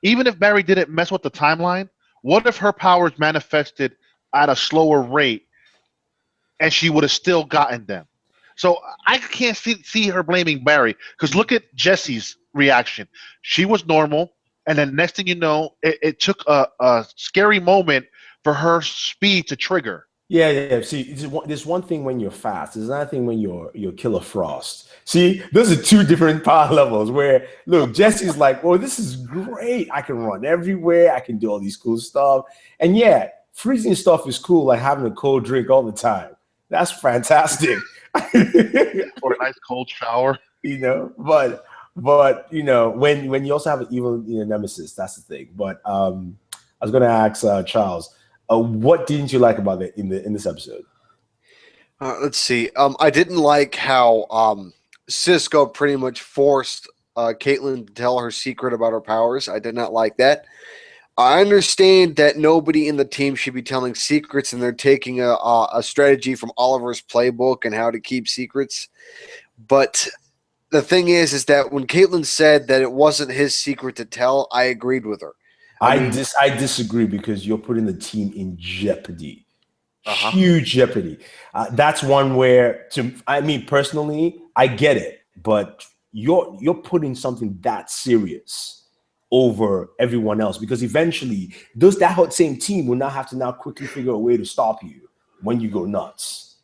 Even if Barry didn't mess with the timeline, what if her powers manifested at a slower rate and she would have still gotten them? So I can't see her blaming Barry, because look at Jesse's reaction. She was normal, and then next thing you know, it took a scary moment for her speed to trigger. Yeah. See, there's one thing when you're fast. There's another thing when you're Killer Frost. See, those are two different power levels where, look, Jesse's like, oh, this is great. I can run everywhere. I can do all these cool stuff. And yeah, freezing stuff is cool, like having a cold drink all the time. That's fantastic. Or a nice cold shower. But when you also have an evil nemesis, that's the thing. But I was going to ask Charles, what didn't you like about it in this episode? Let's see. I didn't like how Cisco pretty much forced Caitlin to tell her secret about her powers. I did not like that. I understand that nobody in the team should be telling secrets, and they're taking a strategy from Oliver's playbook and how to keep secrets. But the thing is that when Caitlin said that it wasn't his secret to tell, I agreed with her. I disagree, because you're putting the team in jeopardy. Huge jeopardy. That's one where, personally, I get it. But you're putting something that serious over everyone else, because eventually that same team will now have to now quickly figure a way to stop you when you go nuts.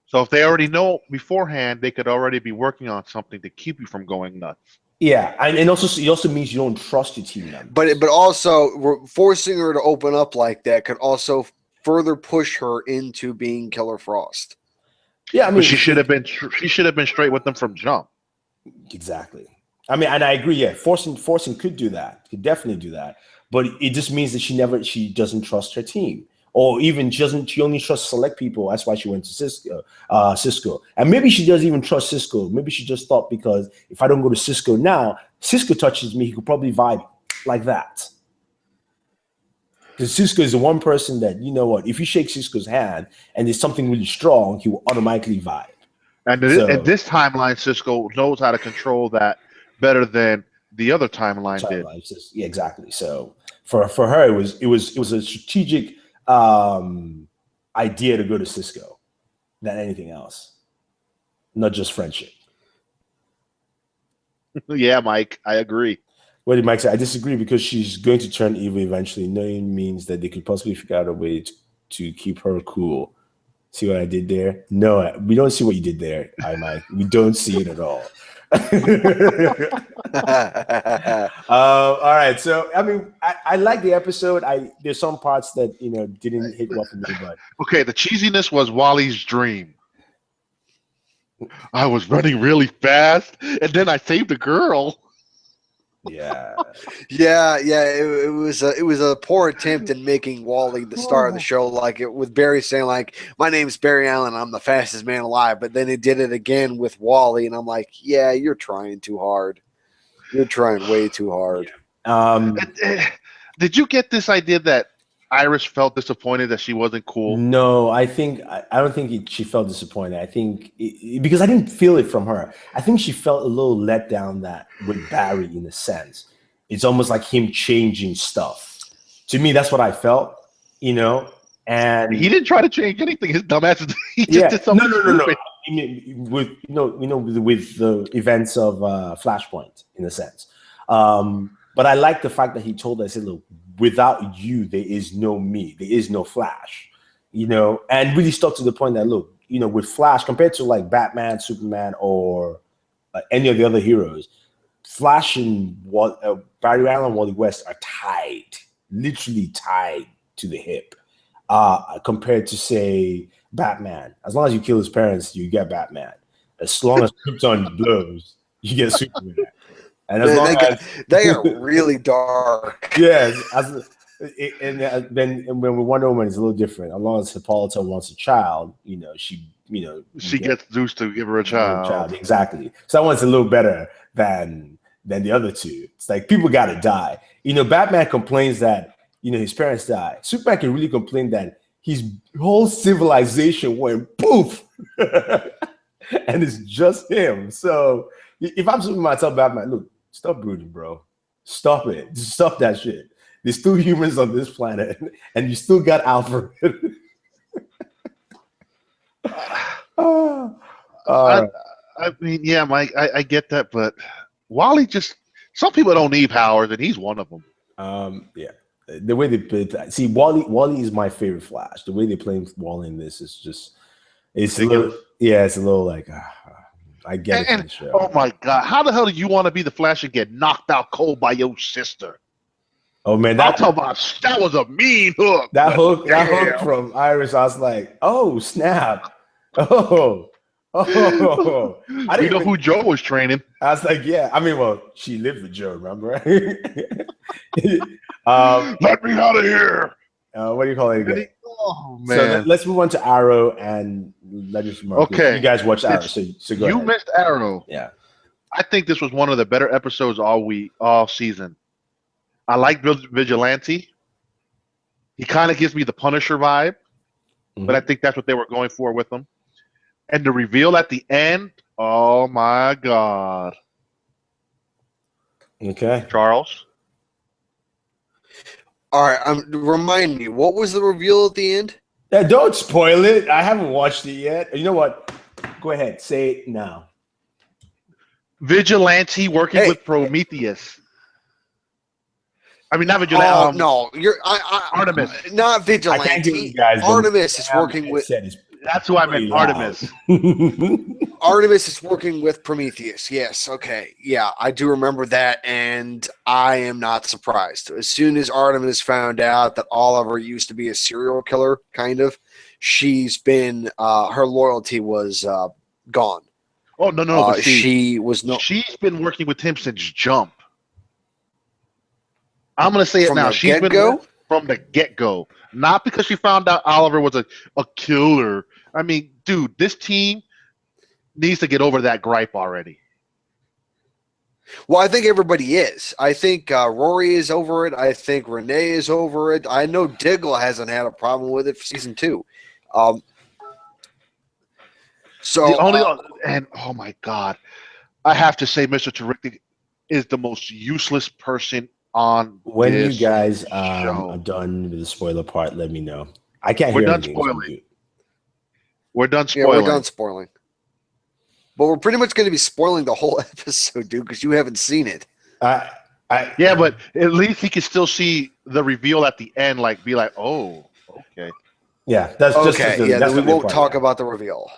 So if they already know beforehand, they could already be working on something to keep you from going nuts. Yeah, and also it also means you don't trust your team members. But also forcing her to open up like that could also further push her into being Killer Frost. Yeah, I mean, but she should have been straight with them from jump. Exactly. I mean, and I agree. Yeah, forcing could do that. Could definitely do that. But it just means that she doesn't trust her team, or even she only trusts select people. That's why she went to Cisco. And maybe she doesn't even trust Cisco. Maybe she just thought, because if I don't go to Cisco now, Cisco touches me, he could probably vibe like that. Because Cisco is the one person that, you know what, if you shake Cisco's hand and there's something really strong, he will automatically vibe. And in this timeline, Cisco knows how to control that better than the other timeline did. Yeah, exactly. So for her, it was a strategic idea to go to Cisco than anything else, not just friendship. Yeah, Mike, I agree. What did Mike say? I disagree, because she's going to turn evil eventually. Knowing means that they could possibly figure out a way to keep her cool. See what I did there? No, we don't see what you did there, Mike. We don't see it at all. All right. So, I mean, I like the episode. There's some parts that, didn't hit well for me, but okay. The cheesiness was Wally's dream. I was running really fast, and then I saved a girl. Yeah. It was a poor attempt in making Wally the star of the show, like with Barry saying, like, my name's Barry Allen, I'm the fastest man alive. But then it did it again with Wally, and I'm like, yeah, you're trying too hard. You're trying way too hard. Did you get this idea that Iris felt disappointed that she wasn't cool? No, I don't think she felt disappointed. I think because I didn't feel it from her. I think she felt a little let down that with Barry, in a sense. It's almost like him changing stuff. To me, that's what I felt, and he didn't try to change anything. His dumbass, he just did something. No. I mean, with the events of Flashpoint, in a sense. But I like the fact that he told us, look, without you, there is no me, there is no Flash, and really stuck to the point that, look, with Flash, compared to like Batman, Superman, or any of the other heroes, Flash and Barry Allen, Wally West are tied, literally tied to the hip, compared to, say, Batman. As long as you kill his parents, you get Batman. As long as Krypton blows, you get Superman. And they are really dark. Yes, and then when with Wonder Woman, it's a little different. As long as Hippolyta wants a child, she gets Zeus to give her a child. Exactly. So that one's a little better than the other two. It's like, people got to die. Batman complains that his parents died. Superman can really complain that his whole civilization went poof, and it's just him. So if I'm Superman, I tell Batman, look, stop brooding, bro. Stop it. Just stop that shit. There's still humans on this planet, and you still got Alfred. I mean, yeah, Mike, I get that, but Wally some people don't need powers, and he's one of them. Yeah. The way they play, see, Wally is my favorite Flash. The way they play Wally in this is just, it's a little like, I get it. And oh my God, how the hell do you want to be the Flash and get knocked out cold by your sister? Oh man, that was a mean hook. That hook from Iris, I was like, oh snap, oh. I didn't know who Joe was training. I was like, yeah. I mean, well, she lived with Joe, remember? Let me out of here. What do you call it again? Oh man. So let's move on to Arrow and Legends of Tomorrow. Okay. You guys watch Arrow, so go ahead. You missed Arrow. Yeah. I think this was one of the better episodes all season. I like Vigilante. He kind of gives me the Punisher vibe, but I think that's what they were going for with him. And the reveal at the end, oh my God. Okay. Charles? All right, remind me, what was the reveal at the end? Yeah, don't spoil it. I haven't watched it yet. You know what? Go ahead. Say it now. Vigilante working with Prometheus. I mean, not Vigilante. Oh no, Artemis. Not I can't hear Vigilante. you guys. Artemis is working with. That's who I meant. Artemis. Artemis is working with Prometheus. Yes. Okay. Yeah, I do remember that, and I am not surprised. As soon as Artemis found out that Oliver used to be a serial killer, kind of, she's been her loyalty was gone. Oh no! But see, she was no. She's been working with him since Jump. I'm gonna say it now. She's been from the get-go, not because she found out Oliver was a killer. I mean, dude, this team needs to get over that gripe already. Well, I think everybody is. I think Rory is over it. I think Renee is over it. I know Diggle hasn't had a problem with it for season 2. So the only and oh my god, I have to say, Mr. Terrific is the most useless person on. When this you guys show. are done with the spoiler part, let me know. I can't We're hear done anything. spoiling. We're done yeah, spoiling. we're done spoiling. But we're pretty much going to be spoiling the whole episode, dude, because you haven't seen it. Yeah, but at least he can still see the reveal at the end. Like, be like, oh, okay. Yeah, that's just okay. Yeah, then we won't talk about the reveal.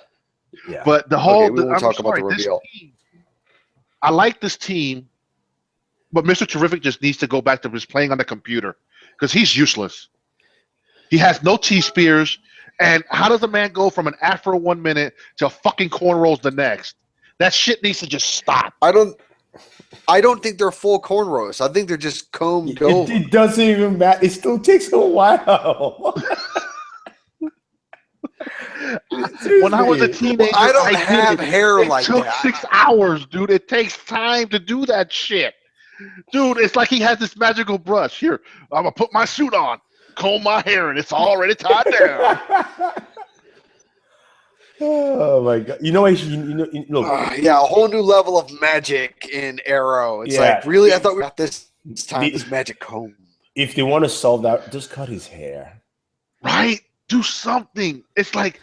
Yeah, but the whole we won't talk about the reveal. Team, I like this team, but Mr. Terrific just needs to go back to just playing on the computer because he's useless. He has no T-spears, and how does a man go from an afro 1 minute to fucking cornrows the next? That shit needs to just stop. I don't think they're full cornrows. I think they're just combed over. It doesn't even matter. It still takes a while. When I was a teenager, I don't have hair like that. It took 6 hours, dude. It takes time to do that shit. Dude, it's like he has this magical brush. Here, I'm going to put my suit on, comb my hair, and it's already tied down. Oh, my God. You know, yeah, a whole new level of magic in Arrow. It's like, really? I thought we got this time, this magic comb. If they want to solve that, just cut his hair. Right? Do something. It's like,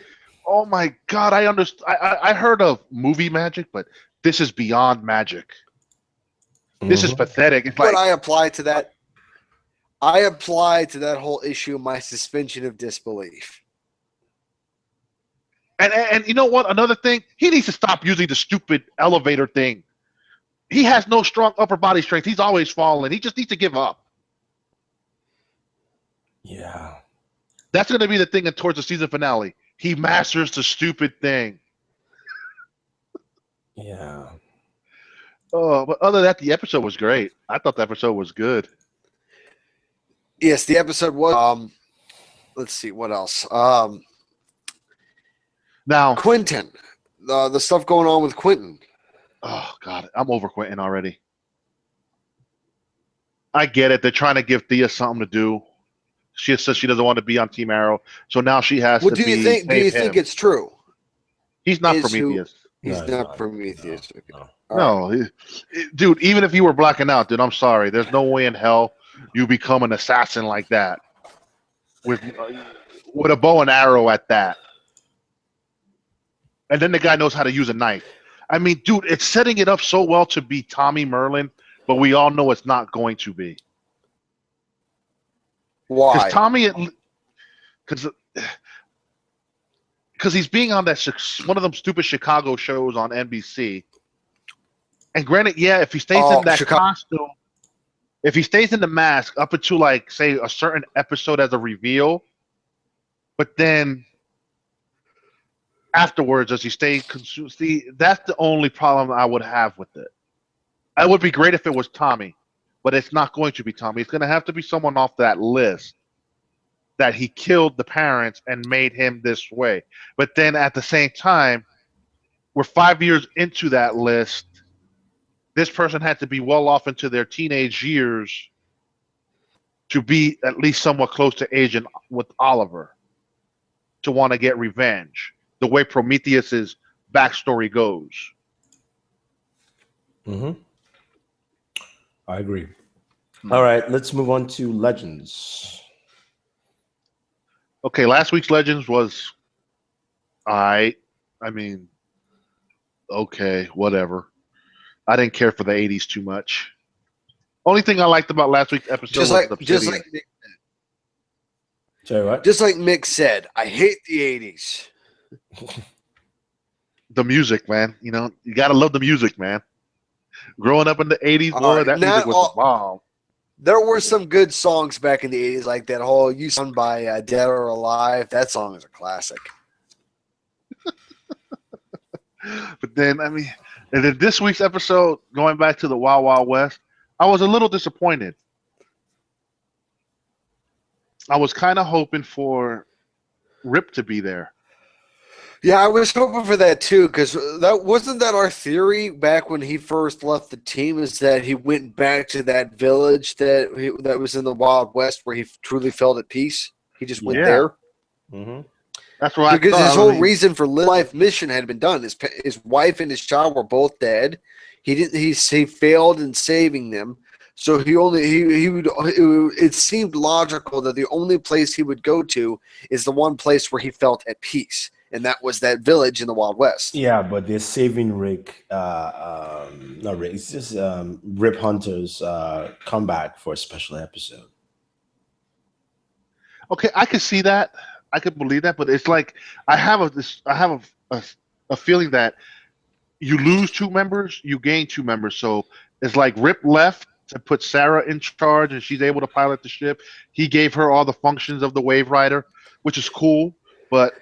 oh my God, I understand. I heard of movie magic, but this is beyond magic. This is pathetic. It's but I apply to that. I apply to that whole issue my suspension of disbelief. And you know what? Another thing, he needs to stop using the stupid elevator thing. He has no strong upper body strength. He's always falling. He just needs to give up. Yeah. That's going to be the thing towards the season finale. He masters the stupid thing. Yeah. Oh, but other than that, the episode was great. I thought the episode was good. Yes, the episode was. Let's see what else. Now, Quentin, the stuff going on with Quentin. Oh God, I'm over Quentin already. I get it. They're trying to give Thea something to do. She says she doesn't want to be on Team Arrow, so now she has to be. Do you think it's true? He's not Prometheus. He's not Prometheus. No, dude. Even if you were blacking out, dude, I'm sorry. There's no way in hell you become an assassin like that with a bow and arrow at that. And then the guy knows how to use a knife. I mean, dude, it's setting it up so well to be Tommy Merlin, but we all know it's not going to be. Why? Because Tommy, because he's being on that one of them stupid Chicago shows on NBC. And granted, yeah, if he stays in that costume, if he stays in the mask up until like say a certain episode as a reveal, but then afterwards, as he stays consumed, see, that's the only problem I would have with it. It would be great if it was Tommy, but it's not going to be Tommy. It's going to have to be someone off that list that he killed the parents and made him this way. But then at the same time, we're 5 years into that list. This person had to be well off into their teenage years to be at least somewhat close to age with Oliver to want to get revenge, the way Prometheus's backstory goes. Mm-hmm. I agree. All right, let's move on to Legends. Okay, last week's Legends was I mean, okay, whatever. I didn't care for the 80s too much. Only thing I liked about last week's episode was Obsidian. Sorry, what? Just like Mick said, I hate the 80s. The music, man. You know, you gotta love the music, man. Growing up in the 80s, boy, that music was the bomb. There were some good songs back in the 80s, like that whole "You Sound" by Dead or Alive. That song is a classic. But then, I mean, and then this week's episode, going back to the Wild Wild West, I was a little disappointed. I was kind of hoping for Rip to be there. Yeah, I was hoping for that too, because that wasn't that our theory back when he first left the team, is that he went back to that village that was in the Wild West where he truly felt at peace. He just went there. Mm-hmm. That's what because I thought. his whole reason for life mission had been done. His wife and his child were both dead. He failed in saving them. So it seemed logical that the only place he would go to is the one place where he felt at peace, and that was that village in the Wild West. Yeah, but they're saving Rick, not Rick, it's just Rip Hunter's comeback for a special episode. Okay, I could see that. I could believe that, but it's like I have a feeling that you lose 2 members, you gain 2 members. So it's like Rip left to put Sarah in charge, and she's able to pilot the ship. He gave her all the functions of the Wave Rider, which is cool. But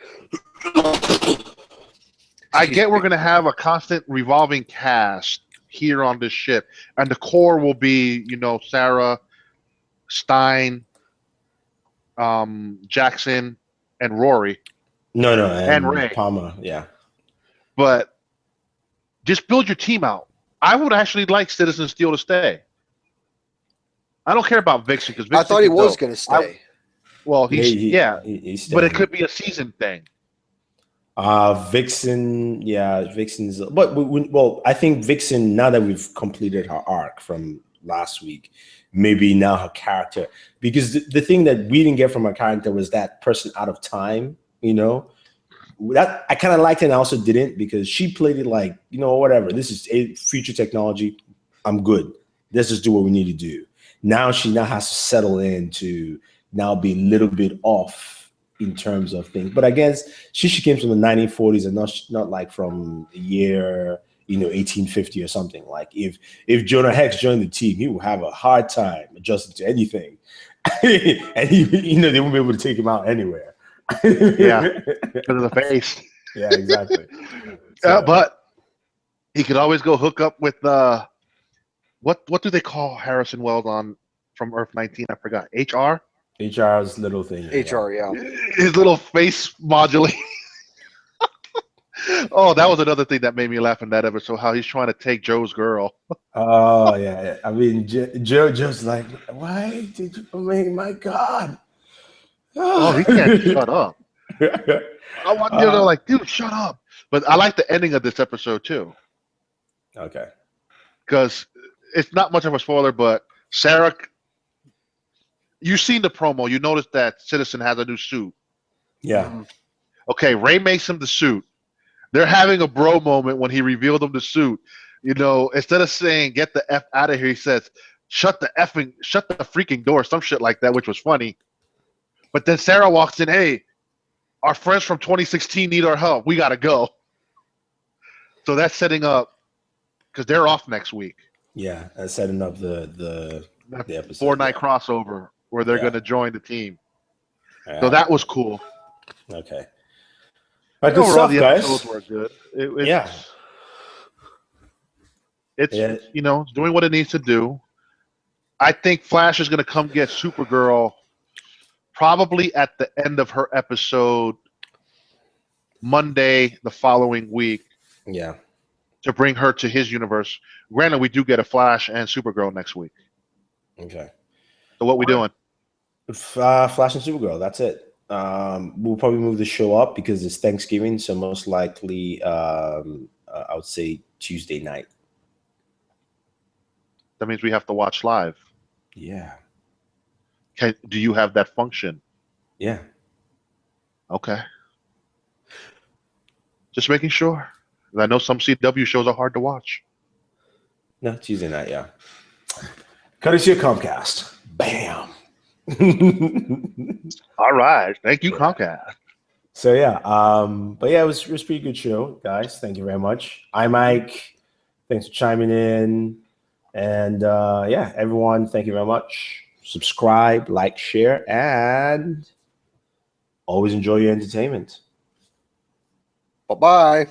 I get we're going to have a constant revolving cast here on this ship, and the core will be, you know, Sarah, Stein, Jackson, and Rory. No, and Ray. Palmer, yeah. But just build your team out. I would actually like Citizen Steel to stay. I don't care about Vixen because I thought he was going to stay. He's but it could be a season thing. Vixen, Vixen's. But well, I think Vixen, now that we've completed her arc from last week, maybe now her character, because the thing that we didn't get from her character was that person out of time. You know, that I kind of liked it and I also didn't, because she played it like, you know, whatever. This is a future technology. I'm good. Let's just do what we need to do. Now she has to settle in to now be a little bit off in terms of things. But I guess she came from the 1940s and not like from the year, you know, 1850 or something. Like if Jonah Hex joined the team, he would have a hard time adjusting to anything. And they won't be able to take him out anywhere. Yeah, because of the face. Yeah, exactly. So, but he could always go hook up with what do they call Harrison Wells on from Earth 19? I forgot. HR's little thing. HR, yeah. His little face modulating. Oh, that was another thing that made me laugh in that episode, how he's trying to take Joe's girl. Oh, yeah. I mean, Joe's like, why did you, my God. Oh, he can't shut up. I want like, dude, shut up. But I like the ending of this episode, too. Okay. Because it's not much of a spoiler, but Sarah, you've seen the promo. You noticed that Citizen has a new suit. Yeah. Okay, Ray makes him the suit. They're having a bro moment when he revealed him the suit. You know, instead of saying "get the F out of here," he says, shut the freaking door," some shit like that, which was funny. But then Sarah walks in, "Hey, our friends from 2016 need our help. We gotta go." So that's setting up, because they're off next week. Yeah, that's setting up the episode. 4-night crossover where they're going to join the team. Yeah. So that was cool. Okay. But good stuff, the guys. episodes were good. It's you know, it's doing what it needs to do. I think Flash is going to come get Supergirl probably at the end of her episode Monday the following week. Yeah. To bring her to his universe. Granted, we do get a Flash and Supergirl next week. Okay. So what we doing? Flash and Supergirl. That's it. We'll probably move the show up because it's Thanksgiving, so most likely, I would say Tuesday night. That means we have to watch live. Yeah. Do you have that function? Yeah. Okay. Just making sure. I know some CW shows are hard to watch. No, Tuesday night, yeah. Courtesy of Comcast. Bam. All right. Thank you, Comcast. So yeah, but yeah, it was a pretty good show, guys. Thank you very much. I'm Mike. Thanks for chiming in. And yeah, everyone, thank you very much. Subscribe, like, share, and always enjoy your entertainment. Bye-bye.